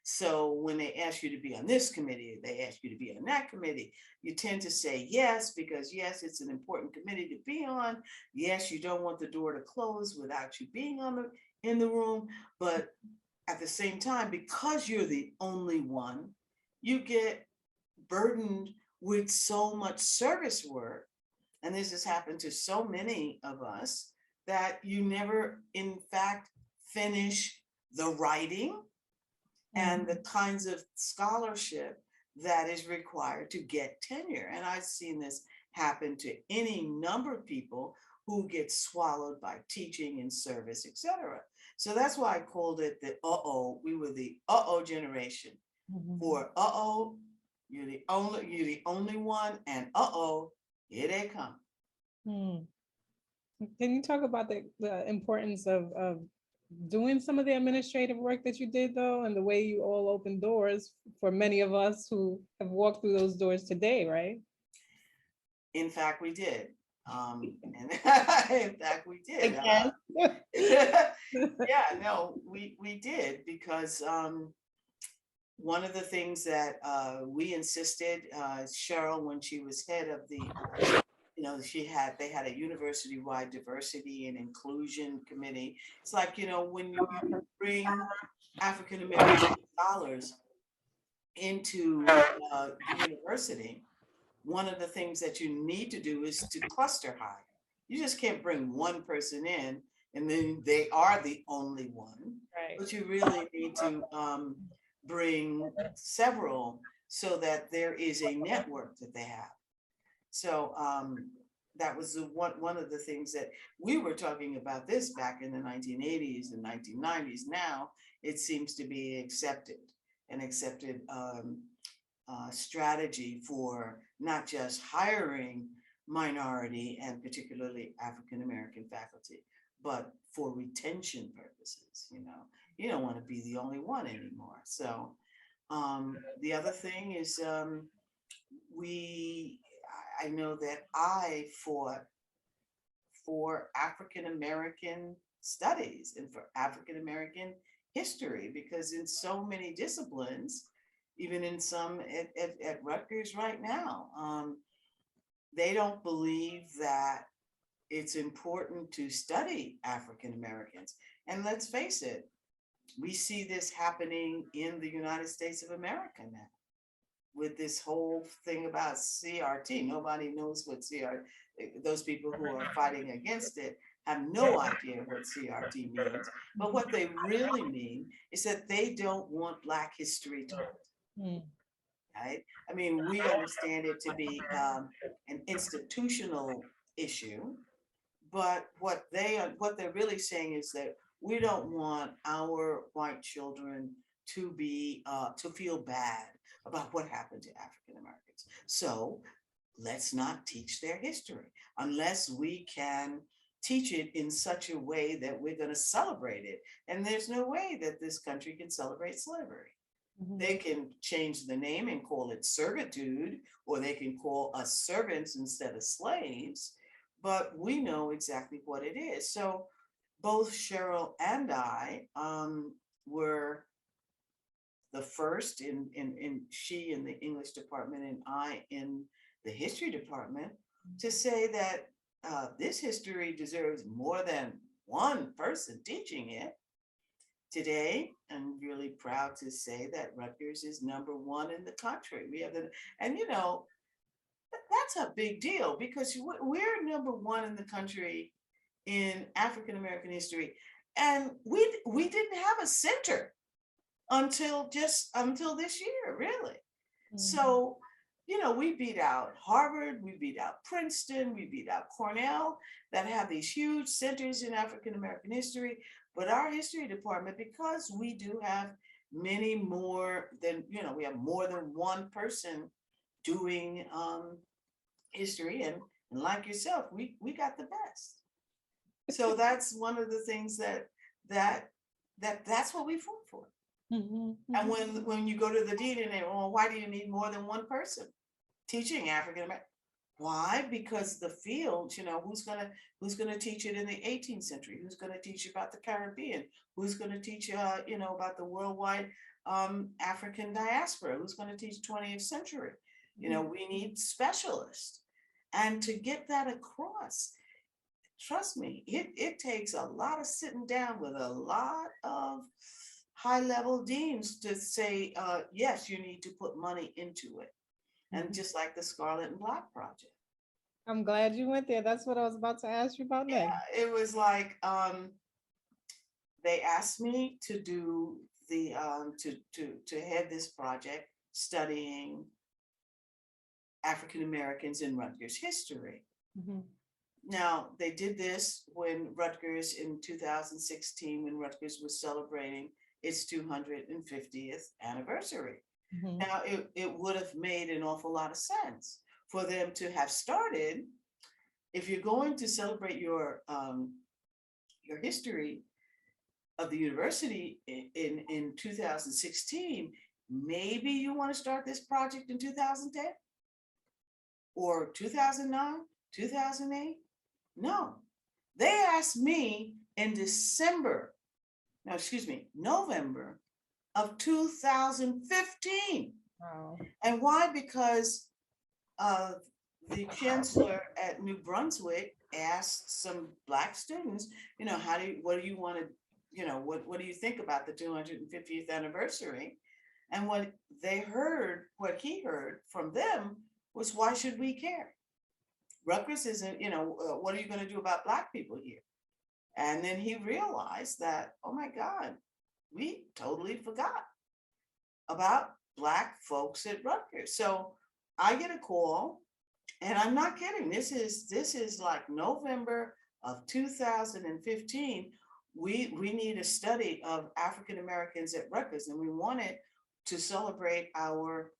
So when they ask you to be on this committee, they ask you to be on that committee, you tend to say yes, because yes, it's an important committee to be on. Yes, you don't want the door to close without you being in the room. But at the same time, because you're the only one, you get burdened with so much service work. And this has happened to so many of us, that you never, in fact, finish the writing and the kinds of scholarship that is required to get tenure. And I've seen this happen to any number of people who get swallowed by teaching and service, etc. So that's why I called it the we were the generation. For you're the only one, and here they come. Can you talk about the importance of doing some of the administrative work that you did, though, and the way you all opened doors for many of us who have walked through those doors today, right? In fact, we did. Yeah, no, we did, because one of the things that we insisted, Cheryl, when she was head of the, they had a university-wide diversity and inclusion committee. It's like, when you bring African American scholars into the university, one of the things that you need to do is to cluster hire. You just can't bring one person in and then they are the only one. Right. But you really need to bring several so that there is a network that they have. So that was one of the things that we were talking about this back in the 1980s and 1990s. Now it seems to be an accepted strategy for not just hiring minority and particularly African American faculty, but for retention purposes. You don't want to be the only one anymore. So the other thing is I know that I fought for African American studies and for African American history, because in so many disciplines, even in some at Rutgers right now, they don't believe that it's important to study African Americans. And let's face it, we see this happening in the United States of America now with this whole thing about CRT. Nobody knows what CRT, those people who are fighting against it have no idea what CRT means. But what they really mean is that they don't want Black history taught. Right? I mean, we understand it to be an institutional issue, but what they're really saying is that we don't want our white children to be to feel bad about what happened to African Americans. So let's not teach their history unless we can teach it in such a way that we're going to celebrate it. And there's no way that this country can celebrate slavery. They can change the name and call it servitude, or they can call us servants instead of slaves, but we know exactly what it is. So both Cheryl and I were the first she in the English department and I in the history department to say that this history deserves more than one person teaching it. Today, I'm really proud to say that Rutgers is #1 in the country. We have the, and you know, that's a big deal because we're #1 in the country in African American history, and we didn't have a center until this year, really. Mhm. So, you know, we beat out Harvard, we beat out Princeton, we beat out Cornell that have these huge centers in African American history. But our history department, because we do have many more than, you know, we have more than one person doing history, and like yourself, we got the best. So that's one of the things that that's what we fought for. Mhm, And mhm. when you go to the dean and they, well, why do you need more than one person teaching African American? Why? Because the field, you know, who's gonna teach it in the 18th century? Who's gonna teach about the Caribbean? Who's gonna teach you know, about the worldwide African diaspora? Who's gonna teach 20th century? You know, we need specialists. And to get that across, trust me, it takes a lot of sitting down with a lot of high level deans to say, yes, you need to put money into it. And Mhm. just like the Scarlet and Black Project. I'm glad you went there. That's what I was about to ask you about next. Yeah, it was like they asked me to do the to head this project studying African Americans in Rutgers history. Mhm. Now, they did this when Rutgers in 2016, when Rutgers was celebrating its 250th anniversary. Mhm. Now, it would have made an awful lot of sense for them to have started. If you're going to celebrate your history of the university in 2016, maybe you want to start this project in 2010 or 2009, 2008. No, they asked me in December, no, excuse me, November of 2015. Wow. And why? Because uh, the chancellor at New Brunswick asked some Black students, you know, what do you want to, you know, what do you think about the 250th anniversary? And what he heard from them was, why should we care? Rutgers isn't, you know, what are you going to do about Black people here? And then he realized that, oh my God, we totally forgot about Black folks at Rutgers. So I get a call, and I'm not kidding. This is like November of 2015. We need a study of African Americans at Rutgers, and we wanted to celebrate our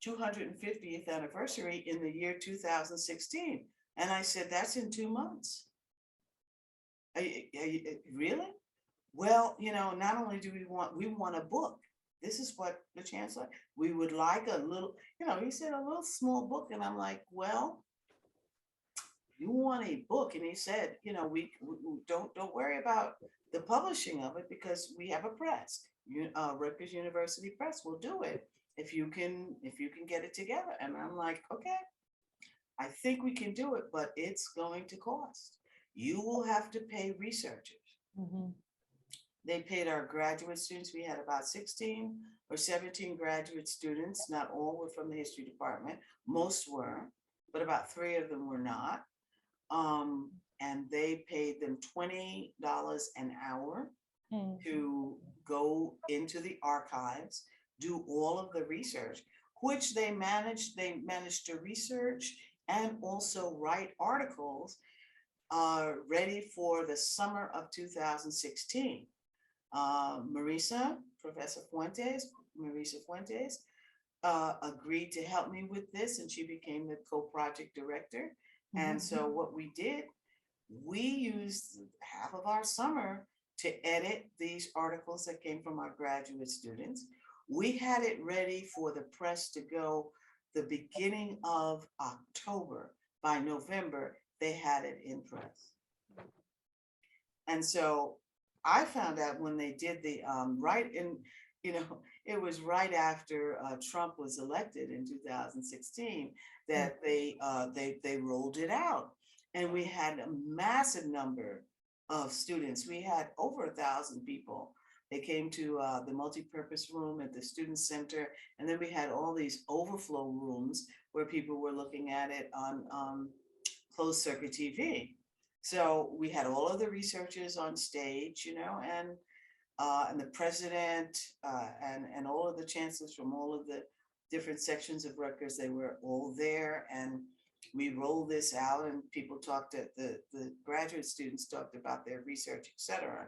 250th anniversary in the year 2016. And I said, that's in 2 months. Really? Well, you know, not only do we want a book. This is what the chancellor, we would like a little, you know, he said a little small book. And I'm like, well, you want a book? And he said, you know, we don't worry about the publishing of it because we have a press. Rutgers University Press will do it if you can get it together. And I'm like, okay, I think we can do it, but it's going to cost. You will have to pay researchers. Mhm. They paid our graduate students. We had about 16 or 17 graduate students. Not all were from the history department. Most were, but about 3 of them were not. And they paid them $20 an hour Mhm. to go into the archives, do all of the research, which they managed. They managed to research and also write articles ready for the summer of 2016. Marisa Fuentes, agreed to help me with this, and she became the co-project director. And Mhm. so what we did, we used half of our summer to edit these articles that came from our graduate students. We had it ready for the press to go the beginning of October. By November, they had it in press. And so I found out when they did the right in, you know, it was right after Trump was elected in 2016 Mhm. that they rolled it out, and we had a massive number of students. We had over 1,000 people They came to the multipurpose room at the student center, and then we had all these overflow rooms where people were looking at it on closed circuit TV. So we had all of the researchers on stage, and the president and all of the chancellors from all of the different sections of Rutgers, they were all there, and we rolled this out, and people talked at the graduate students talked about their research, etc.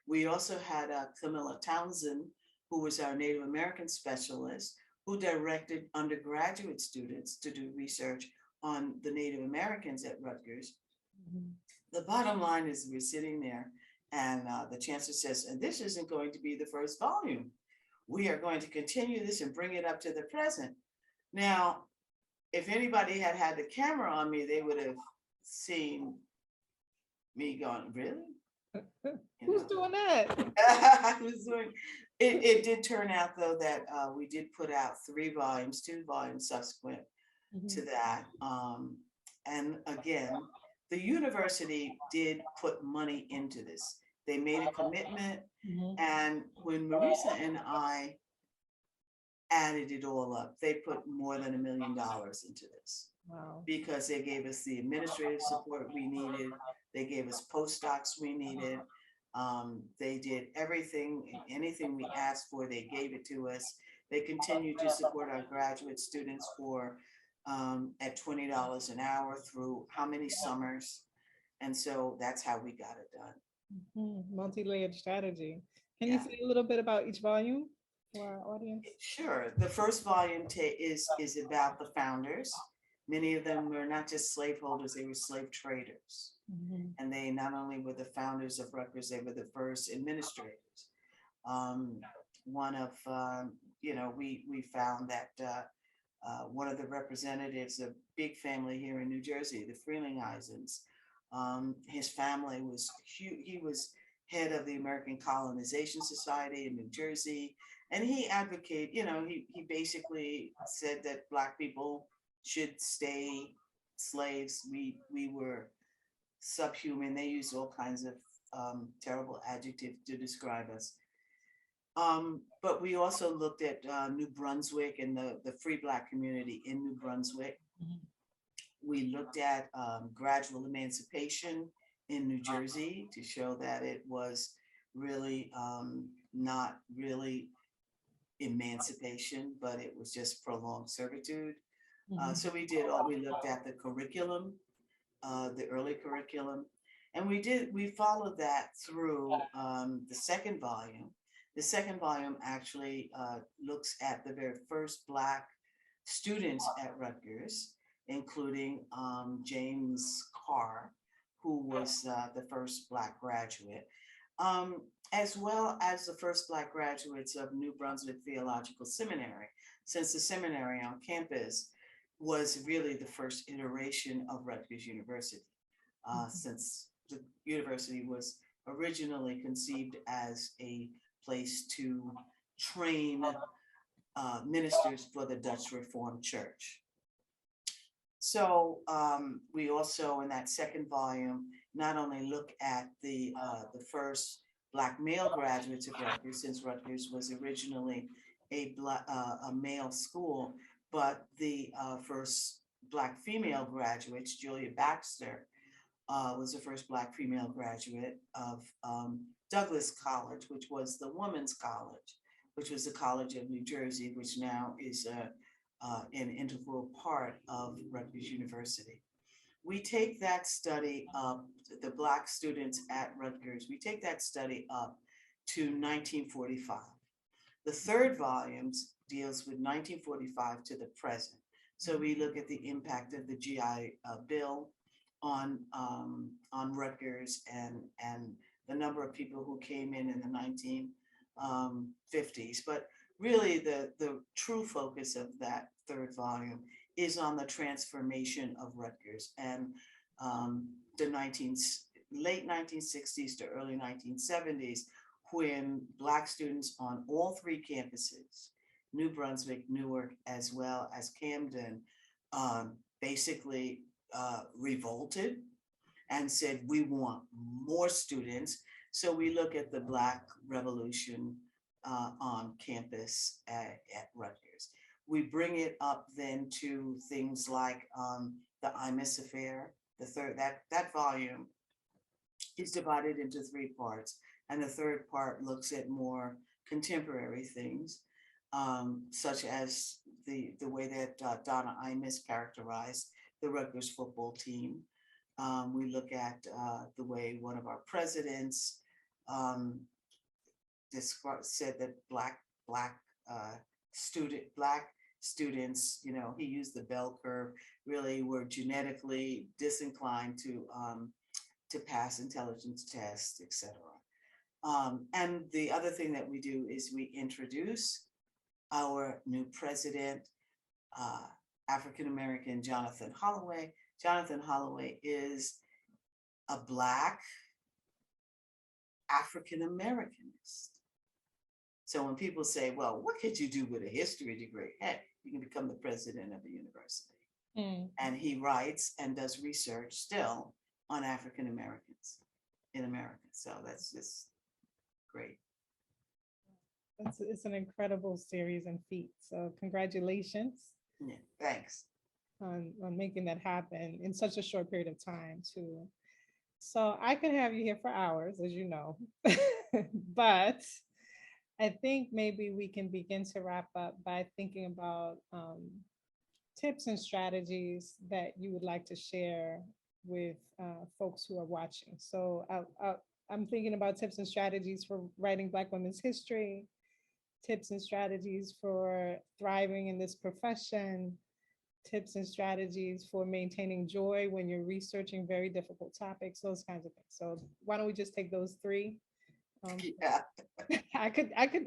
We also had Camilla Townsend, who was our Native American specialist, who directed undergraduate students to do research on the Native Americans at Rutgers. Mhm. The bottom line is we're sitting there, and the chancellor says, and this isn't going to be the first volume. We are going to continue this and bring it up to the present. Now, if anybody had had the camera on me, they would have seen me going, really? Who's doing that? I was doing, it did turn out though that we did put out 3 volumes, 2 volumes subsequent to Mhm. that. And again, the university did put money into this. They made a commitment, Mhm. and when Marisa and I added it all up, they put more than $1 million into this Wow. because they gave us the administrative support we needed. They gave us postdocs we needed. They did everything, anything we asked for, they gave it to us. They continue to support our graduate students for at $20 an hour through how many summers. And so that's how we got it done. Multi-layered strategy. Can you Yeah. say a little bit about each volume for our audience? Sure. The first volume is about the founders. Many of them were not just slaveholders, they were slave traders. Mhm. And they not only were the founders of Rutgers, they were the first administrators. One of, we found that one of the representatives, a big family here in New Jersey, the Freelingisons, his family was huge. He was head of the American Colonization Society in New Jersey. And he advocated, he basically said that Black people should stay slaves. We were subhuman. They used all kinds of terrible adjectives to describe us. But we also looked at New Brunswick and the free Black community in New Brunswick. Mhm. We looked at gradual emancipation in New Jersey to show that it was really not really emancipation, but it was just prolonged servitude. Mhm. So we looked at the curriculum, the early curriculum, and we followed that through the second volume. The second volume actually looks at the very first Black students at Rutgers, including James Carr, who was the first Black graduate, as well as the first Black graduates of New Brunswick Theological Seminary, since the seminary on campus was really the first iteration of Rutgers University, since the university was originally conceived as a place to train ministers for the Dutch Reformed Church. So we also, in that second volume, not only look at the first Black male graduates of Rutgers, since Rutgers was originally a male school, but the first Black female graduates, Julia Baxter, was the first Black female graduate of Douglas College, which was the women's college, which was the College of New Jersey, which now is an integral part of Rutgers University. We take that study up, the Black students at Rutgers, we take that study up to 1945. The third volume deals with 1945 to the present. So we look at the impact of the GI Bill on Rutgers and the number of people who came in the 1950s. But really the true focus of that third volume is on the transformation of Rutgers and the late 1960s to early 1970s, when Black students on all 3 campuses, New Brunswick, Newark, as well as Camden, basically revolted and said, we want more students. So we look at the Black Revolution on campus at Rutgers. We bring it up then to things like the Imus affair. The third that volume is divided into three parts, and the third part looks at more contemporary things, such as the way that Donna Imus characterized the Rutgers football team. We look at the way one of our presidents um, said that black students, he used the bell curve, really were genetically disinclined to pass intelligence tests, etc. And the other thing that we do is we introduce our new president, African American Jonathan Holloway. Jonathan Holloway is a Black African Americanist. So when people say, well, what could you do with a history degree? Hey, you can become the president of the university. And he writes and does research still on African Americans in America. So that's just great. It's an incredible series and feat. So congratulations. Yeah, thanks. On making that happen in such a short period of time too. So I could have you here for hours, as you know, but I think maybe we can begin to wrap up by thinking about tips and strategies that you would like to share with folks who are watching. So I'm thinking about tips and strategies for writing Black women's history, tips and strategies for thriving in this profession, tips and strategies for maintaining joy when you're researching very difficult topics, those kinds of things. So why don't we just take those three? Yeah. I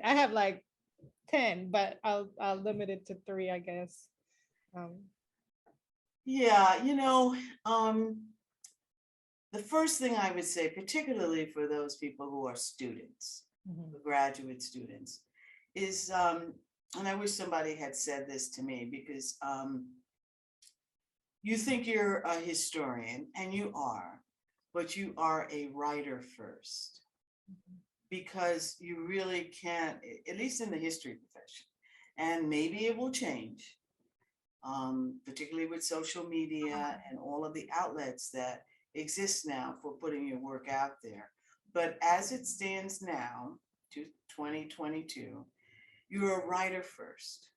have like 10, but I'll limit it to three, I guess. Yeah, the first thing I would say, particularly for those people who are students, graduate students, is, and I wish somebody had said this to me, because you think you're a historian, and you are, but you are a writer first, because you really can't, at least in the history profession, and maybe it will change, particularly with social media and all of the outlets that exist now for putting your work out there. But as it stands now, to 2022, you're a writer first.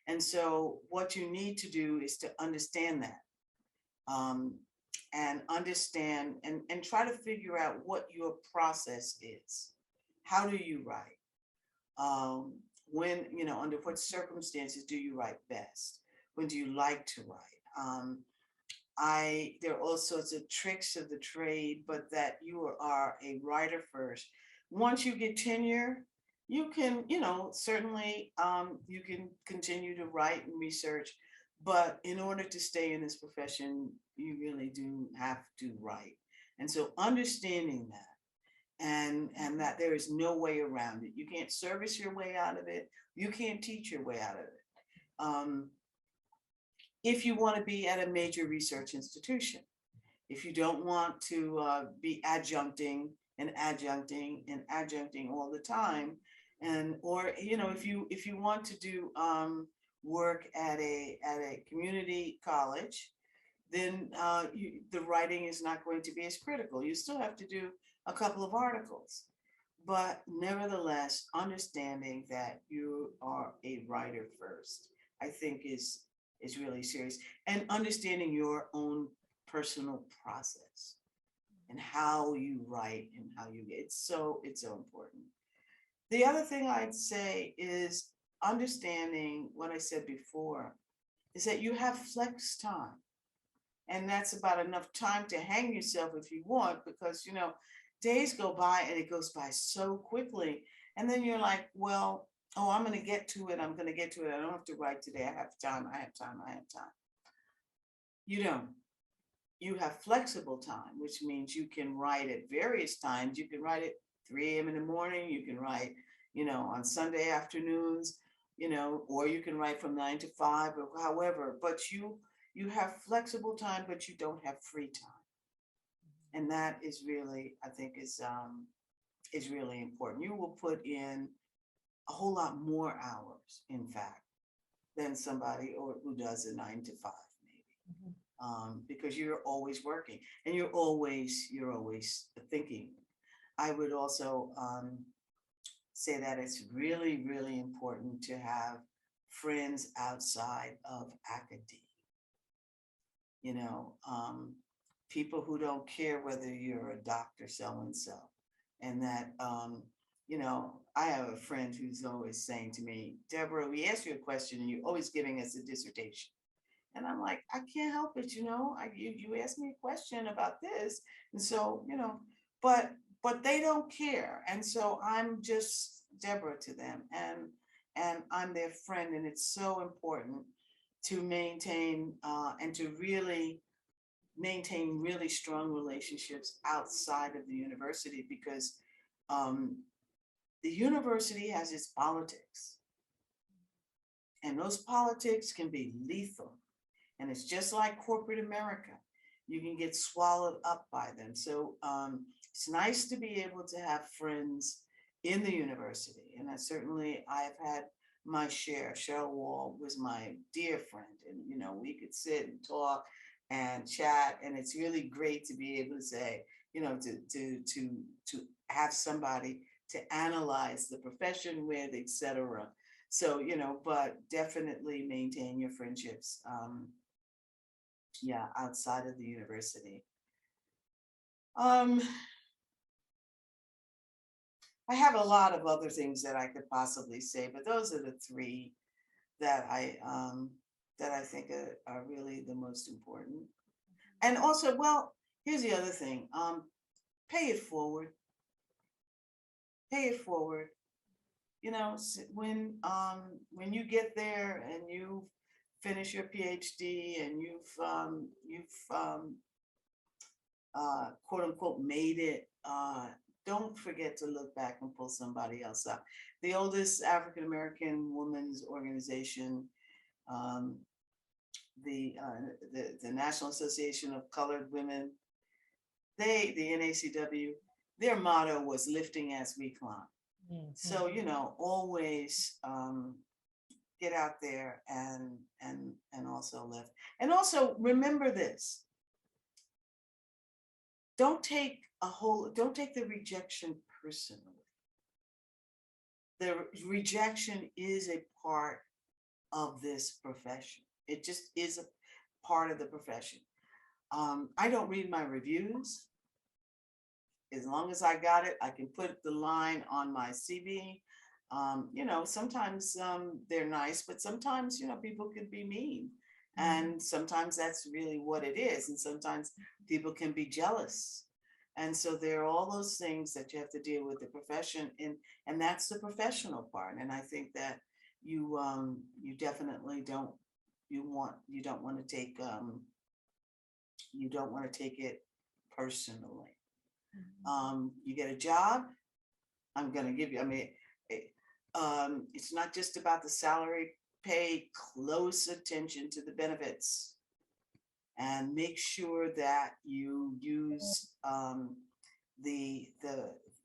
And so what you need to do is to understand that, and understand and try to figure out what your process is. How do you write? When, under what circumstances do you write best? When do you like to write? There are all sorts of tricks of the trade, but that you are a writer first. Once you get tenure, you can, certainly you can continue to write and research, but in order to stay in this profession, you really do have to write. And so understanding that, and that there is no way around it. You can't service your way out of it. You can't teach your way out of it. If you want to be at a major research institution, if you don't want to be adjuncting all the time, or if you want to do work at a community college, then the writing is not going to be as critical. You still have to do a couple of articles, but nevertheless, understanding that you are a writer first, I think is really serious, and understanding your own personal process and how you write and how you get. It's so important. The other thing I'd say is understanding what I said before, is that you have flex time. And that's about enough time to hang yourself if you want, because, days go by and it goes by so quickly. And then you're like, well, oh, I'm going to get to it. I don't have to write today. I have time. You don't. You have flexible time, which means you can write at various times. You can write at 3 a.m. in the morning. You can write, on Sunday afternoons, or you can write from 9 to 5 or however, but you have flexible time, but you don't have free time. And that is really, I think, is is really important. You will put in a whole lot more hours, in fact, than somebody or who does a 9 to 5, maybe, because you're always working and you're always thinking. I would also say that it's really, really important to have friends outside of academia. You know, people who don't care whether you're a doctor so and so, and that you know, I have a friend who's always saying to me, Deborah, we asked you a question and you're always giving us a dissertation. And I'm like, I can't help it, you know. You asked me a question about this, and so you know, but they don't care, and so I'm just Deborah to them, and I'm their friend, and it's so important to maintain and to really maintain really strong relationships outside of the university, because the university has its politics, and those politics can be lethal. And it's just like corporate America. You can get swallowed up by them. So it's nice to be able to have friends in the university. And I've had my share. Cheryl Wall was my dear friend. And, you know, we could sit and talk and chat. And it's really great to be able to say, you know, to have somebody to analyze the profession with, et cetera. So, you know, but definitely maintain your friendships. Yeah, outside of the university. I have a lot of other things that I could possibly say, but those are the three that I think are really the most important. And also, well, here's the other thing. Pay it forward. Pay it forward. You know, when you get there and you finish your PhD and you've quote unquote made it, don't forget to look back and pull somebody else up. The oldest African American women's organization, the National Association of Colored Women, the NACW, their motto was lifting as we climb. Mm-hmm. So, you know, always get out there and also lift. And also remember this. Don't take the rejection personally. The rejection is a part of this profession. It just is a part of the profession. I don't read my reviews. As long as I got it, I can put the line on my CV. You know, sometimes they're nice, but sometimes, you know, people could be mean. And sometimes that's really what it is. And sometimes people can be jealous. And so there are all those things that you have to deal with the profession, and that's the professional part. And I think that you definitely don't want to take it personally. You get a job, I'm going to give you, I mean, it's not just about the salary. Pay close attention to the benefits and make sure that you use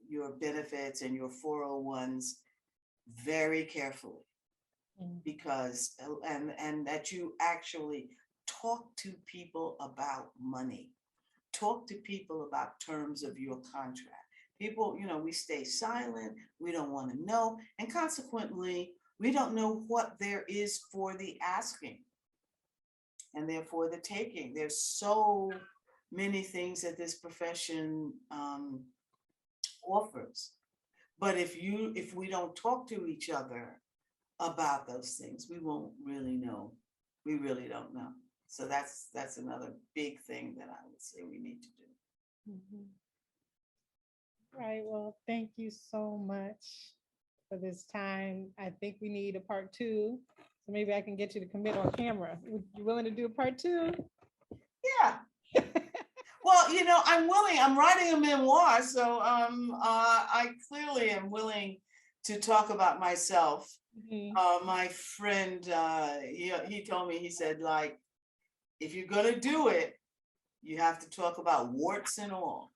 your benefits and your 401s very carefully, because and that you actually talk to people about money. Talk to people about terms of your contract. People, you know, we stay silent. We don't want to know. And consequently, we don't know what there is for the asking and therefore the taking. There's so many things that this profession offers. But if we don't talk to each other about those things, we won't really know. We really don't know. So that's another big thing that I would say we need to do. Mm-hmm. Right. Well, thank you so much for this time. I think we need a part 2. So maybe I can get you to commit on camera. Would you willing to do a part 2? Yeah. Well, you know, I'm willing. I'm writing a memoir, so I clearly am willing to talk about myself. Mm-hmm. My friend, he told me, he said, like, if you're gonna do it, you have to talk about warts and all.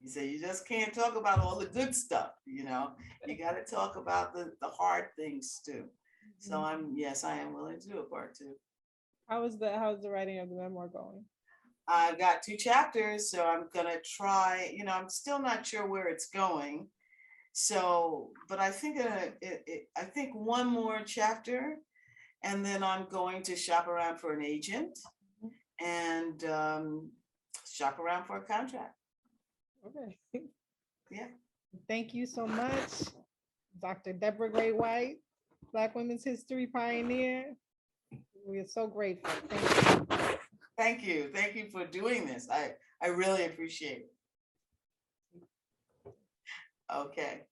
You say you just can't talk about all the good stuff, you know. You got to talk about the hard things too. So yes, I am willing to do a part two. How's the writing of the memoir going? I got 2 chapters, so I'm gonna try. You know, I'm still not sure where it's going. So, but I think I think one more chapter, and then I'm going to shop around for an agent and shop around for a contract. Okay. Yeah. Thank you so much, Dr. Deborah Gray White, Black Women's History Pioneer. We are so grateful. Thank you. Thank you. Thank you for doing this. I really appreciate it. Okay.